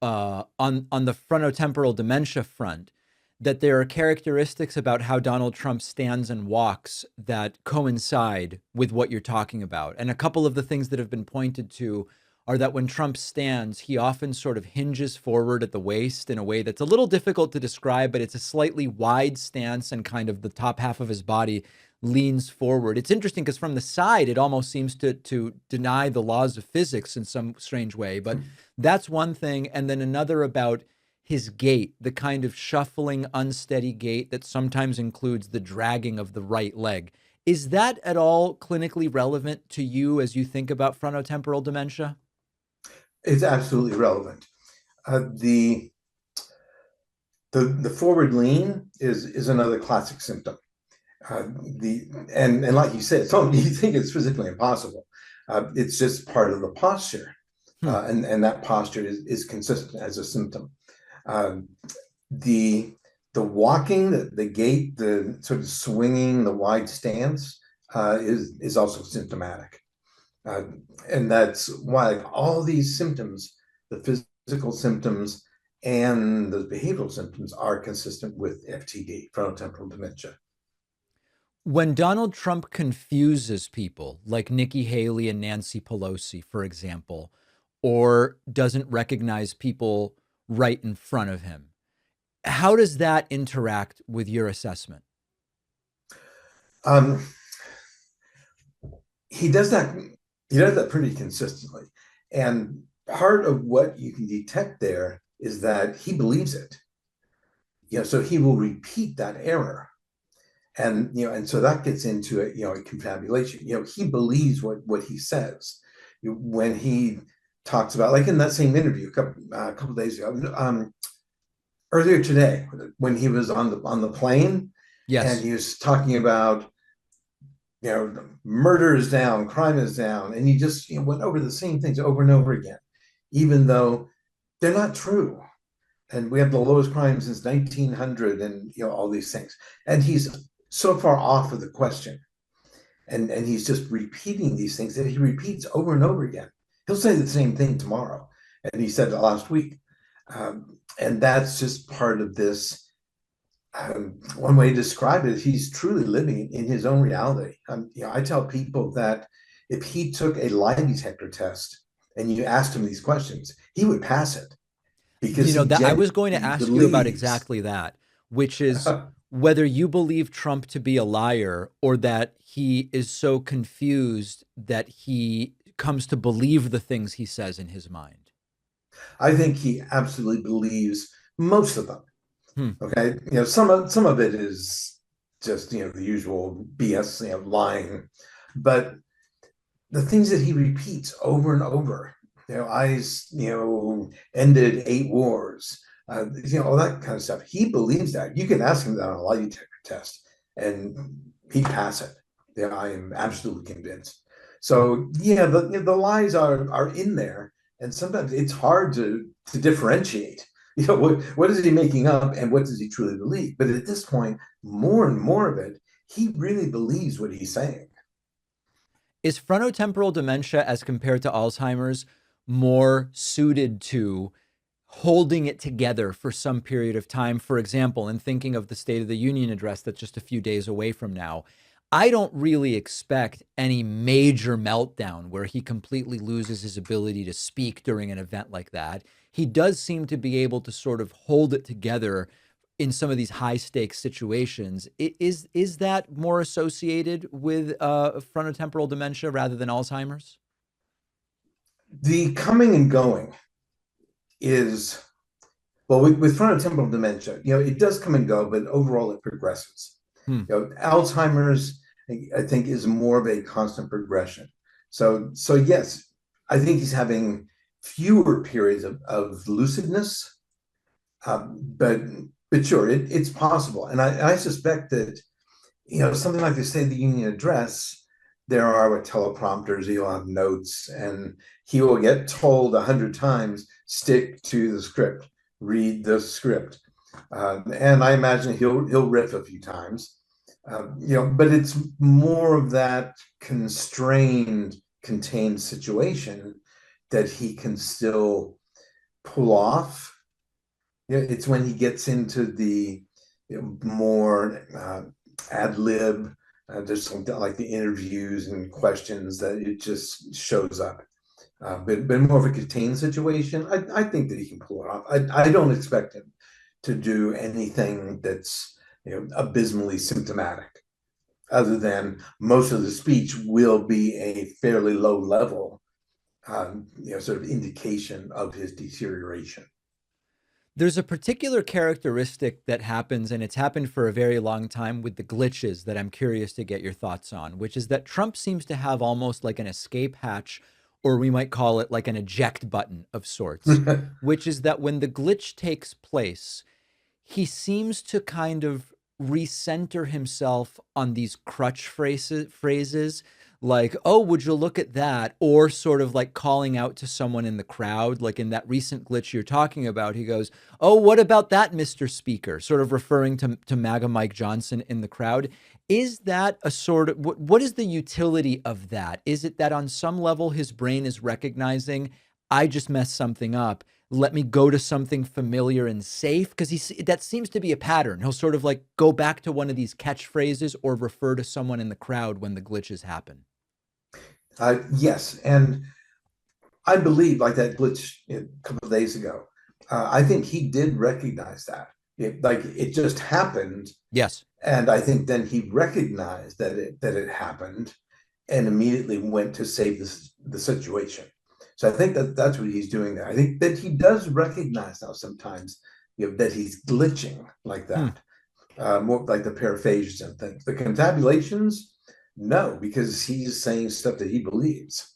on the frontotemporal dementia front, that there are characteristics about how Donald Trump stands and walks that coincide with what you're talking about. And a couple of the things that have been pointed to are that when Trump stands, he often sort of hinges forward at the waist in a way that's a little difficult to describe, but it's a slightly wide stance and kind of the top half of his body leans forward. It's interesting because from the side, it almost seems to deny the laws of physics in some strange way, but that's one thing. And then another about his gait, the kind of shuffling, unsteady gait that sometimes includes the dragging of the right leg. Is that at all clinically relevant to you as you think about frontotemporal dementia? It's absolutely relevant. The forward lean is another classic symptom. And like you said, you think it's physically impossible. It's just part of the posture, and that posture is consistent as a symptom. The walking, the gait, the sort of swinging, the wide stance is also symptomatic. And that's why all these symptoms, the physical symptoms and the behavioral symptoms, are consistent with FTD, frontotemporal dementia. When Donald Trump confuses people like Nikki Haley and Nancy Pelosi, for example, or doesn't recognize people right in front of him, how does that interact with your assessment? He does that. He does that pretty consistently, and part of what you can detect there is that he believes it. So he will repeat that error, and and so that gets into a confabulation. He believes what he says when he talks about, like in that same interview a couple days ago, earlier today, when he was on the plane. Yes. And he was talking about murder is down, crime is down, and he just went over the same things over and over again, even though they're not true. And we have the lowest crime since 1900, and all these things. And he's so far off of the question, and he's just repeating these things that he repeats over and over again. He'll say the same thing tomorrow, and he said it last week, and that's just part of this. One way to describe it is he's truly living in his own reality. I tell people that if he took a lie detector test and you asked him these questions, he would pass it. Because I was going to ask you about exactly that, which is whether you believe Trump to be a liar or that he is so confused that he comes to believe the things he says in his mind. I think he absolutely believes most of them. Okay, some of it is just the usual BS, lying, but the things that he repeats over and over, ended 8 wars, all that kind of stuff. He believes that. You can ask him that on a lie detector test, and he'd pass it. I am absolutely convinced. So the lies are in there, and sometimes it's hard to differentiate. What is he making up and what does he truly believe? But at this point, more and more of it, he really believes what he's saying. Is frontotemporal dementia, as compared to Alzheimer's, more suited to holding it together for some period of time? For example, in thinking of the State of the Union address that's just a few days away from now, I don't really expect any major meltdown where he completely loses his ability to speak during an event like that. He does seem to be able to sort of hold it together in some of these high stakes situations. Is that more associated with frontotemporal dementia rather than Alzheimer's? The coming and going is, well, with frontotemporal dementia, it does come and go, but overall it progresses. Alzheimer's, I think, is more of a constant progression. So yes, I think he's having fewer periods of lucidness, but sure, it's possible. And I suspect that, something like the State of the Union address, there are teleprompters, he'll have notes, and he will get told 100 times, stick to the script, read the script. And I imagine he'll riff a few times, but it's more of that contained situation that he can still pull off. It's when he gets into the more ad lib, there's something like the interviews and questions that it just shows up. But more of a contained situation, I think that he can pull it off. I don't expect him to do anything that's abysmally symptomatic, other than most of the speech will be a fairly low level, sort of indication of his deterioration. There's a particular characteristic that happens, and it's happened for a very long time with the glitches, that I'm curious to get your thoughts on, which is that Trump seems to have almost like an escape hatch, or we might call it like an eject button of sorts, which is that when the glitch takes place, he seems to kind of recenter himself on these crutch phrases like, oh, would you look at that? Or sort of like calling out to someone in the crowd, like in that recent glitch you're talking about, he goes, oh, what about that, Mr. Speaker? Sort of referring to MAGA Mike Johnson in the crowd. Is that a sort of, what is the utility of that? Is it that on some level his brain is recognizing, I just messed something up, let me go to something familiar and safe? Because that seems to be a pattern. He'll sort of like go back to one of these catchphrases or refer to someone in the crowd when the glitches happen. Yes, and I believe, like that glitch a couple of days ago, I think he did recognize that. It just happened. Yes. And I think then he recognized that it happened and immediately went to save the situation. So I think that's what he's doing there. I think that he does recognize now sometimes that he's glitching like that. More like the paraphrases and things. The confabulations, no, because he's saying stuff that he believes.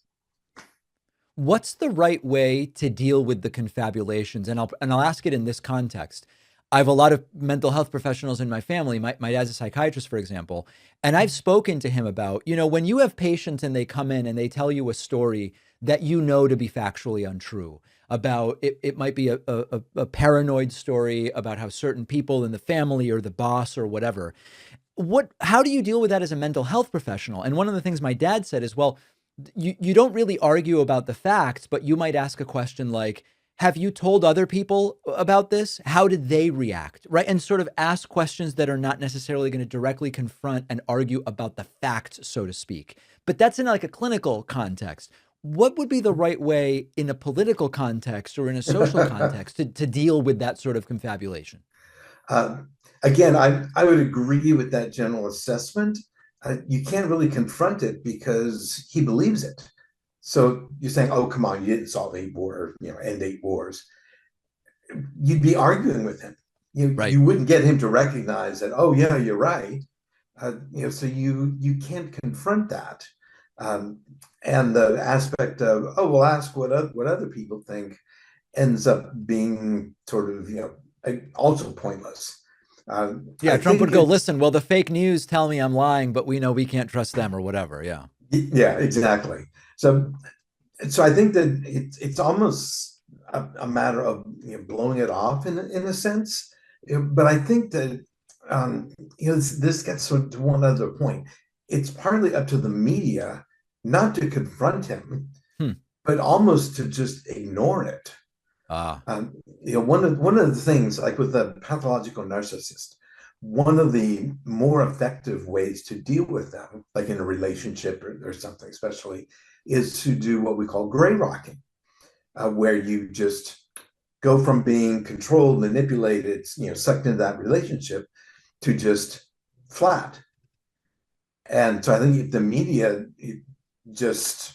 What's the right way to deal with the confabulations? And I'll ask it in this context. I have a lot of mental health professionals in my family. My dad's a psychiatrist, for example, and I've spoken to him about, when you have patients and they come in and they tell you a story that to be factually untrue, about it might be a paranoid story about how certain people in the family or the boss or whatever. How do you deal with that as a mental health professional? And one of the things my dad said is, well, you don't really argue about the facts, but you might ask a question like, have you told other people about this? How did they react? Right. And sort of ask questions that are not necessarily going to directly confront and argue about the facts, so to speak. But that's in like a clinical context. What would be the right way in a political context or in a social context to deal with that sort of confabulation? Again, I would agree with that general assessment. You can't really confront it because he believes it. So you're saying, oh, come on, you didn't solve end 8 wars. You'd be arguing with him. You wouldn't get him to recognize that, oh, yeah, you're right. So you can't confront that. And the aspect of, oh, we'll ask what other people think ends up being sort of, also pointless. Trump would go, listen, well, the fake news tell me I'm lying, but we know we can't trust them or whatever. Yeah. Yeah, exactly. So I think that it's almost a matter of blowing it off in a sense. But I think that this gets to one other point. It's partly up to the media not to confront him, but almost to just ignore it. One of the things, like with the pathological narcissist, one of the more effective ways to deal with them, like in a relationship or something especially, is to do what we call gray rocking, where you just go from being controlled, manipulated, sucked into that relationship to just flat. And so I think if the media just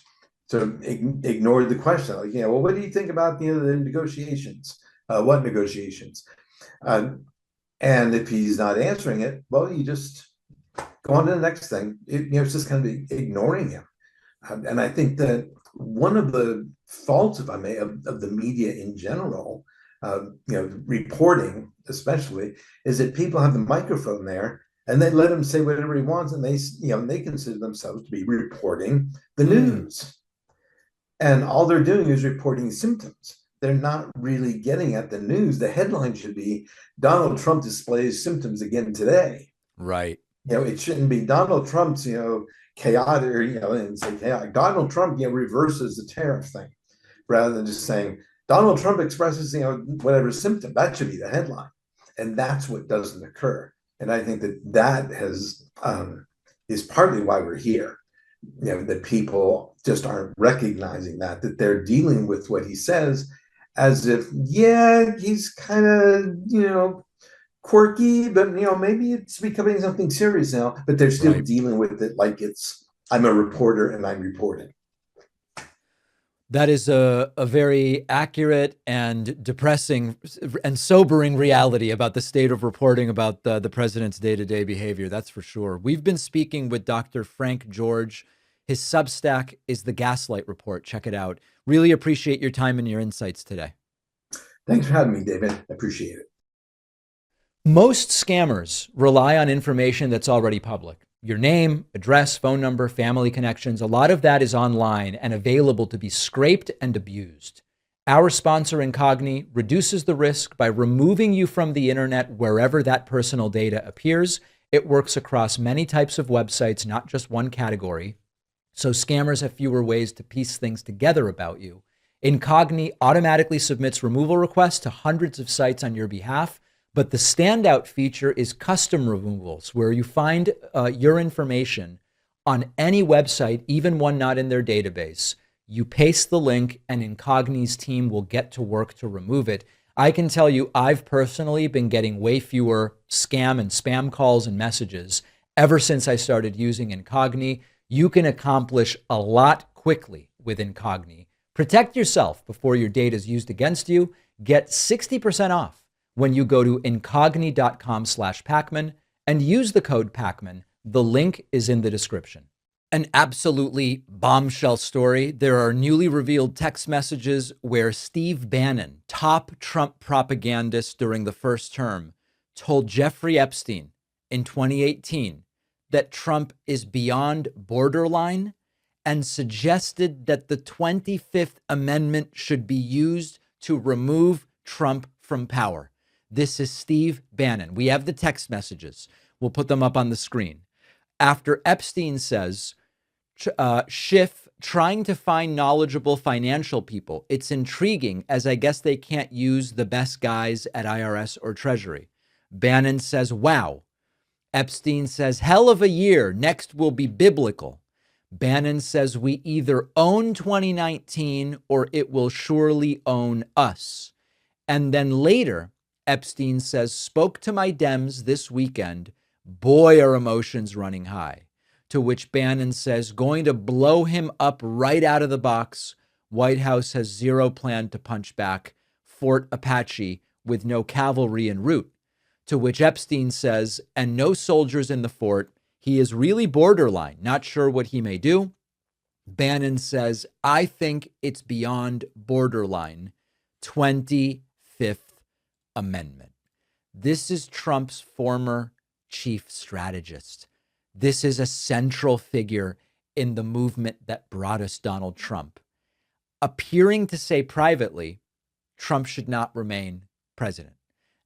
sort of ignored the question, like, well, what do you think about the negotiations? What negotiations? And if he's not answering it, well, you just go on to the next thing. It's just kind of ignoring him. And I think that one of the faults, if I may, of the media in general, reporting especially, is that people have the microphone there and they let him say whatever he wants, and they consider themselves to be reporting the news. And all they're doing is reporting symptoms. They're not really getting at the news. The headline should be Donald Trump displays symptoms again today. Right. It shouldn't be Donald Trump's, chaotic, and say chaotic. Donald Trump, reverses the tariff thing, rather than just saying Donald Trump expresses, whatever symptom. That should be the headline, and that's what doesn't occur. And I think that has is partly why we're here. That people just aren't recognizing that they're dealing with what he says as if, he's kind of, quirky, but maybe it's becoming something serious now, but they're still dealing with it like I'm a reporter and I'm reporting. That is a very accurate and depressing and sobering reality about the state of reporting about the president's day-to-day behavior. That's for sure. We've been speaking with Dr. Frank George. His Substack is The Gaslight Report. Check it out. Really appreciate your time and your insights today. Thanks for having me, David. I appreciate it. Most scammers rely on information that's already public. Your name, address, phone number, family connections, a lot of that is online and available to be scraped and abused. Our sponsor, Incogni, reduces the risk by removing you from the internet wherever that personal data appears. It works across many types of websites, not just one category. So scammers have fewer ways to piece things together about you. Incogni automatically submits removal requests to hundreds of sites on your behalf. But the standout feature is custom removals, where you find your information on any website, even one not in their database. You paste the link and Incogni's team will get to work to remove it. I can tell you, I've personally been getting way fewer scam and spam calls and messages ever since I started using Incogni. You can accomplish a lot quickly with Incogni. Protect yourself before your data is used against you. Get 60% off when you go to incogni.com/Pakman and use the code Pakman. The link is in the description. An absolutely bombshell story. There are newly revealed text messages where Steve Bannon, top Trump propagandist during the first term, told Jeffrey Epstein in 2018 that Trump is beyond borderline and suggested that the 25th Amendment should be used to remove Trump from power. This is Steve Bannon. We have the text messages. We'll put them up on the screen. After Epstein says, Schiff trying to find knowledgeable financial people. It's intriguing, as I guess they can't use the best guys at IRS or Treasury. Bannon says, wow. Epstein says, hell of a year. Next will be biblical. Bannon says, we either own 2019 or it will surely own us. And then later, Epstein says, spoke to my Dems this weekend. Boy, are emotions running high. To which Bannon says, going to blow him up right out of the box. White House has zero plan to punch back. Fort Apache with no cavalry en route. To which Epstein says, and no soldiers in the fort. He is really borderline, not sure what he may do. Bannon says, I think it's beyond borderline. 25th Amendment. This is Trump's former chief strategist. This is a central figure in the movement that brought us Donald Trump, appearing to say privately, Trump should not remain president.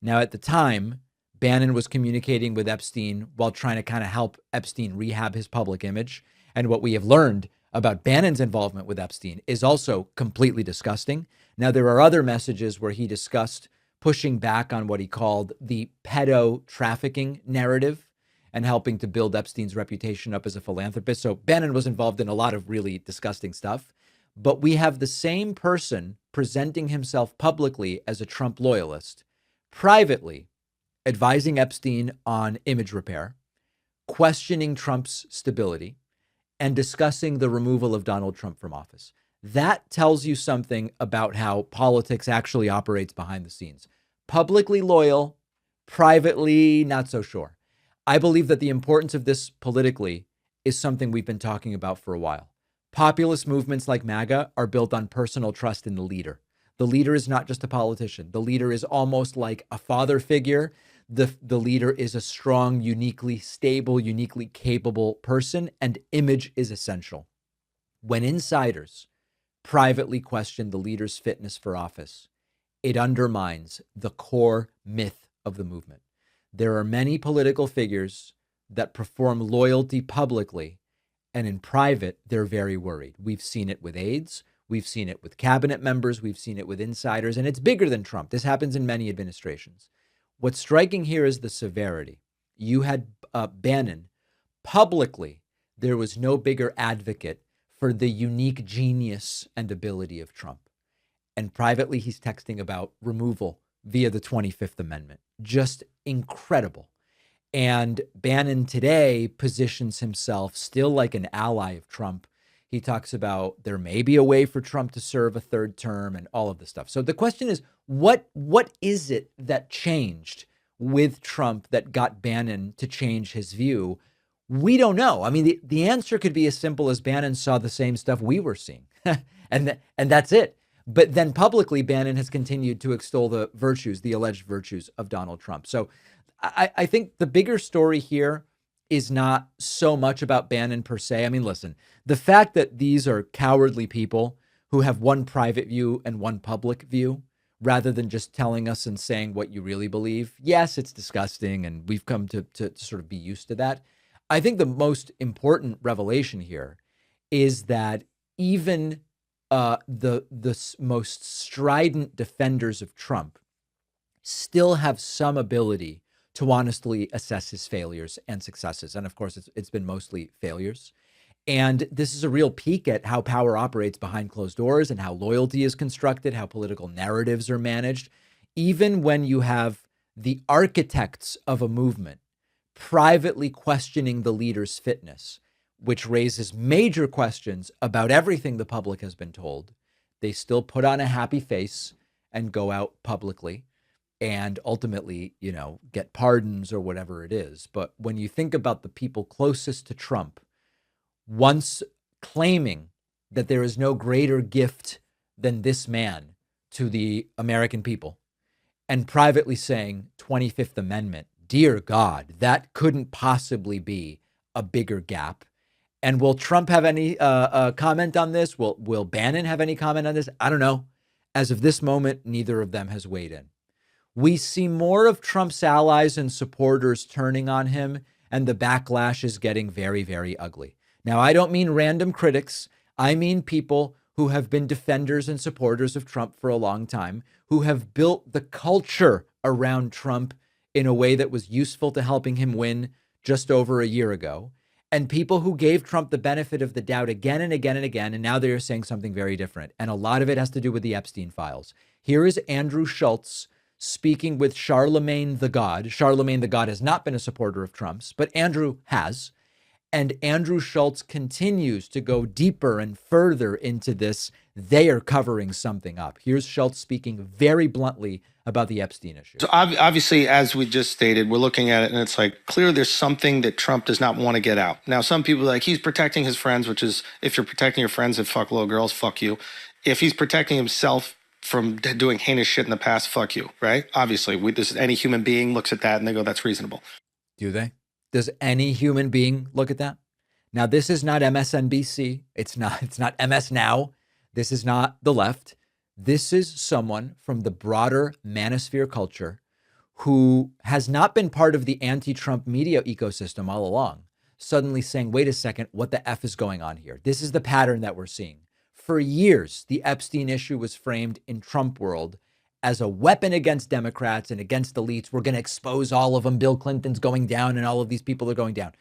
Now, at the time, Bannon was communicating with Epstein while trying to kind of help Epstein rehab his public image. And what we have learned about Bannon's involvement with Epstein is also completely disgusting. Now, there are other messages where he discussed pushing back on what he called the pedo trafficking narrative and helping to build Epstein's reputation up as a philanthropist. So Bannon was involved in a lot of really disgusting stuff. But we have the same person presenting himself publicly as a Trump loyalist, privately advising Epstein on image repair, questioning Trump's stability, and discussing the removal of Donald Trump from office. That tells you something about how politics actually operates behind the scenes. Publicly loyal, privately not so sure. I believe that the importance of this politically is something we've been talking about for a while. Populist movements like MAGA are built on personal trust in the leader. The leader is not just a politician. The leader is almost like a father figure. The leader is a strong, uniquely stable, uniquely capable person, and image is essential. When insiders privately question the leader's fitness for office, it undermines the core myth of the movement. There are many political figures that perform loyalty publicly, and in private, they're very worried. We've seen it with aides. We've seen it with cabinet members. We've seen it with insiders, and it's bigger than Trump. This happens in many administrations. What's striking here is the severity. You had Bannon publicly. There was no bigger advocate for the unique genius and ability of Trump. And privately, he's texting about removal via the 25th Amendment. Just incredible. And Bannon today positions himself still like an ally of Trump. He talks about there may be a way for Trump to serve a third term and all of this stuff. So the question is, what is it that changed with Trump that got Bannon to change his view? We don't know. I mean, the answer could be as simple as Bannon saw the same stuff we were seeing, and that's it. But then publicly, Bannon has continued to extol the virtues, the alleged virtues of Donald Trump. So I think the bigger story here is not so much about Bannon per se. I mean, listen, the fact that these are cowardly people who have one private view and one public view, rather than just telling us and saying what you really believe. Yes, it's disgusting, and we've come to sort of be used to that. I think the most important revelation here is that even the most strident defenders of Trump still have some ability to honestly assess his failures and successes. And of course, it's been mostly failures. And this is a real peek at how power operates behind closed doors and how loyalty is constructed, how political narratives are managed. Even when you have the architects of a movement privately questioning the leader's fitness, which raises major questions about everything the public has been told, they still put on a happy face and go out publicly and ultimately, get pardons or whatever it is. But when you think about the people closest to Trump, once claiming that there is no greater gift than this man to the American people, and privately saying 25th Amendment, dear God, that couldn't possibly be a bigger gap. And will Trump have any comment on this? Will Bannon have any comment on this? I don't know. As of this moment, neither of them has weighed in. We see more of Trump's allies and supporters turning on him, and the backlash is getting very, very ugly. Now, I don't mean random critics. I mean people who have been defenders and supporters of Trump for a long time, who have built the culture around Trump in a way that was useful to helping him win just over a year ago, and people who gave Trump the benefit of the doubt again and again and again, and now they're saying something very different. And a lot of it has to do with the Epstein files. Here is Andrew Schultz speaking with Charlemagne the God. Charlemagne the God has not been a supporter of Trump's, but Andrew has. And Andrew Schultz continues to go deeper and further into this. They are covering something up. Here's Schultz speaking very bluntly about the Epstein issue. So obviously, as we just stated, we're looking at it and it's like clear there's something that Trump does not want to get out. Now, some people are like, he's protecting his friends, which is, if you're protecting your friends that fuck little girls, fuck you. If he's protecting himself from doing heinous shit in the past, fuck you, right? Obviously, any human being looks at that and they go, that's reasonable. Do they? Does any human being look at that? Now, this is not MSNBC. It's not MS Now. This is not the left. This is someone from the broader manosphere culture who has not been part of the anti-Trump media ecosystem all along, suddenly saying, wait a second, what the F is going on here? This is the pattern that we're seeing. For years, the Epstein issue was framed in Trump world as a weapon against Democrats and against elites. We're going to expose all of them. Bill Clinton's going down and all of these people are going down.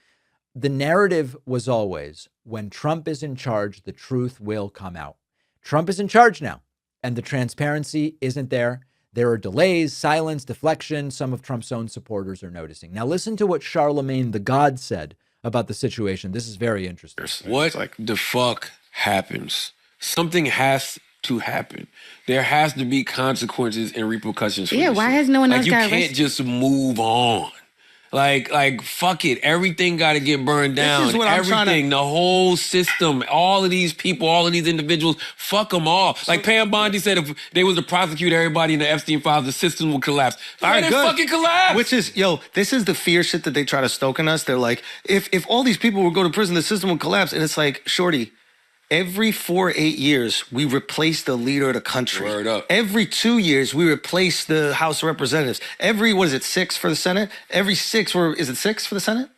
The narrative was always, when Trump is in charge, the truth will come out. Trump is in charge now. and the transparency isn't there. There are delays, silence, deflection. Some of Trump's own supporters are noticing. Now listen to what Charlemagne the God said about the situation. This is very interesting. What the fuck happens? Something has to happen. There has to be consequences and repercussions for this why shit. has no one else you got can't arrested? just move on. Like fuck it. Everything got to get burned down. This is what I'm trying to- the whole system, all of these people, all of these individuals, fuck them all. Like Pam Bondi said, if they was to prosecute everybody in the Epstein files, the system will collapse. All right, Let it good. fucking collapse. Which is, this is the fear shit that they try to stoke in us. They're like, if all these people would go to prison, the system would collapse. And it's like, shorty, every 4 or 8 years, we replace the leader of the country. Word up. Every 2 years, we replace the House of Representatives. Every, 6 for the Senate? Every 6, is it 6 for the Senate?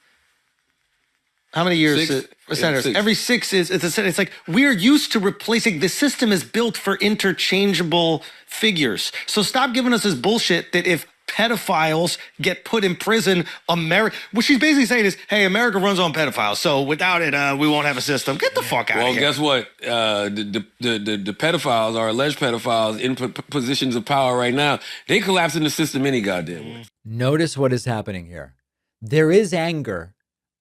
How many years 6? for senators? 6. Every 6 is it's a Senate. It's like we're used to replacing. The system is built for interchangeable figures. So stop giving us this bullshit that if pedophiles get put in prison, what she's basically saying is, hey, America runs on pedophiles, so without it, we won't have a system. Get the fuck out of here. Well, guess what? The pedophiles, or alleged pedophiles, in positions of power right now, they collapse in the system any goddamn way. Notice what is happening here. There is anger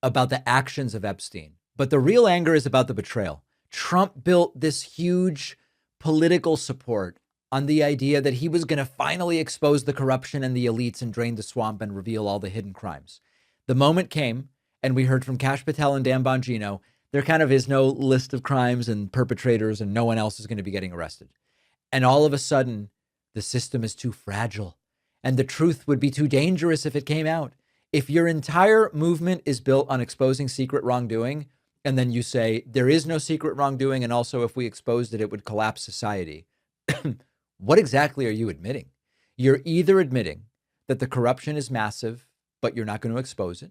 about the actions of Epstein, but the real anger is about the betrayal. Trump built this huge political support on the idea that he was going to finally expose the corruption and the elites and drain the swamp and reveal all the hidden crimes. The moment came, and we heard from Kash Patel and Dan Bongino, there kind of is no list of crimes and perpetrators, and no one else is going to be getting arrested. And all of a sudden, the system is too fragile, and the truth would be too dangerous if it came out. If your entire movement is built on exposing secret wrongdoing, and then you say there is no secret wrongdoing, and also if we exposed it, it would collapse society, what exactly are you admitting? You're either admitting that the corruption is massive, but you're not going to expose it,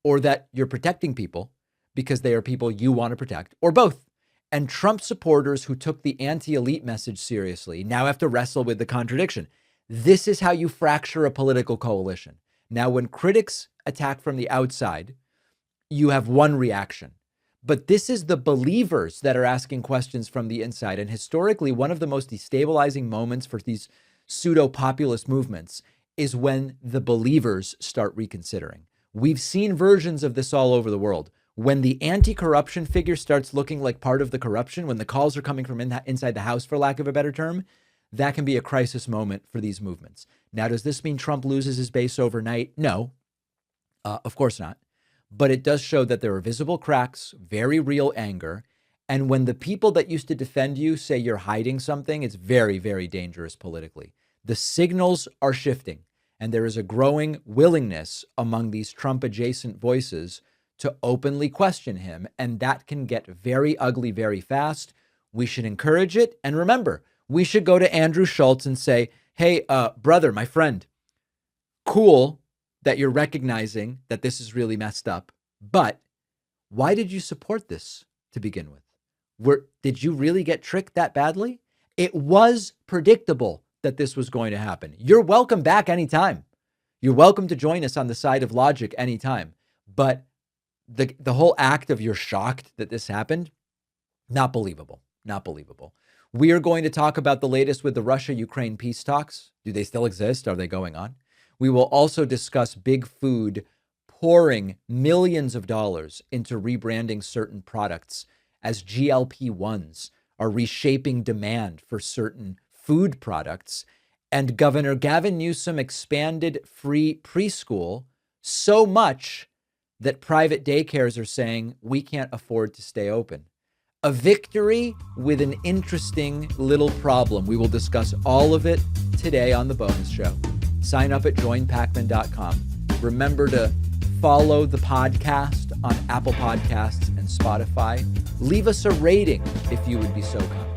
or that you're protecting people because they are people you want to protect, or both. And Trump supporters who took the anti-elite message seriously now have to wrestle with the contradiction. This is how you fracture a political coalition. Now, when critics attack from the outside, you have one reaction. But this is the believers that are asking questions from the inside. And historically, one of the most destabilizing moments for these pseudo-populist movements is when the believers start reconsidering. We've seen versions of this all over the world. When the anti-corruption figure starts looking like part of the corruption, when the calls are coming from inside the house, for lack of a better term, that can be a crisis moment for these movements. Now, does this mean Trump loses his base overnight? No, of course not. But it does show that there are visible cracks, very real anger. And when the people that used to defend you say you're hiding something, it's very, very dangerous politically. The signals are shifting, and there is a growing willingness among these Trump-adjacent voices to openly question him, and that can get very ugly very fast. We should encourage it. And remember, we should go to Andrew Schultz and say, hey, brother, my friend, cool that you're recognizing that this is really messed up, but why did you support this to begin with? Did you really get tricked that badly? It was predictable that this was going to happen. You're welcome back anytime. You're welcome to join us on the side of logic anytime. But the whole act of you're shocked that this happened, not believable, not believable. We are going to talk about the latest with the Russia-Ukraine peace talks. Do they still exist? Are they going on? We will also discuss big food pouring millions of dollars into rebranding certain products as GLP-1s are reshaping demand for certain food products. And Governor Gavin Newsom expanded free preschool so much that private daycares are saying we can't afford to stay open. A victory with an interesting little problem. We will discuss all of it today on the bonus show. Sign up at joinpakman.com. Remember to follow the podcast on Apple Podcasts and Spotify. Leave us a rating if you would be so kind.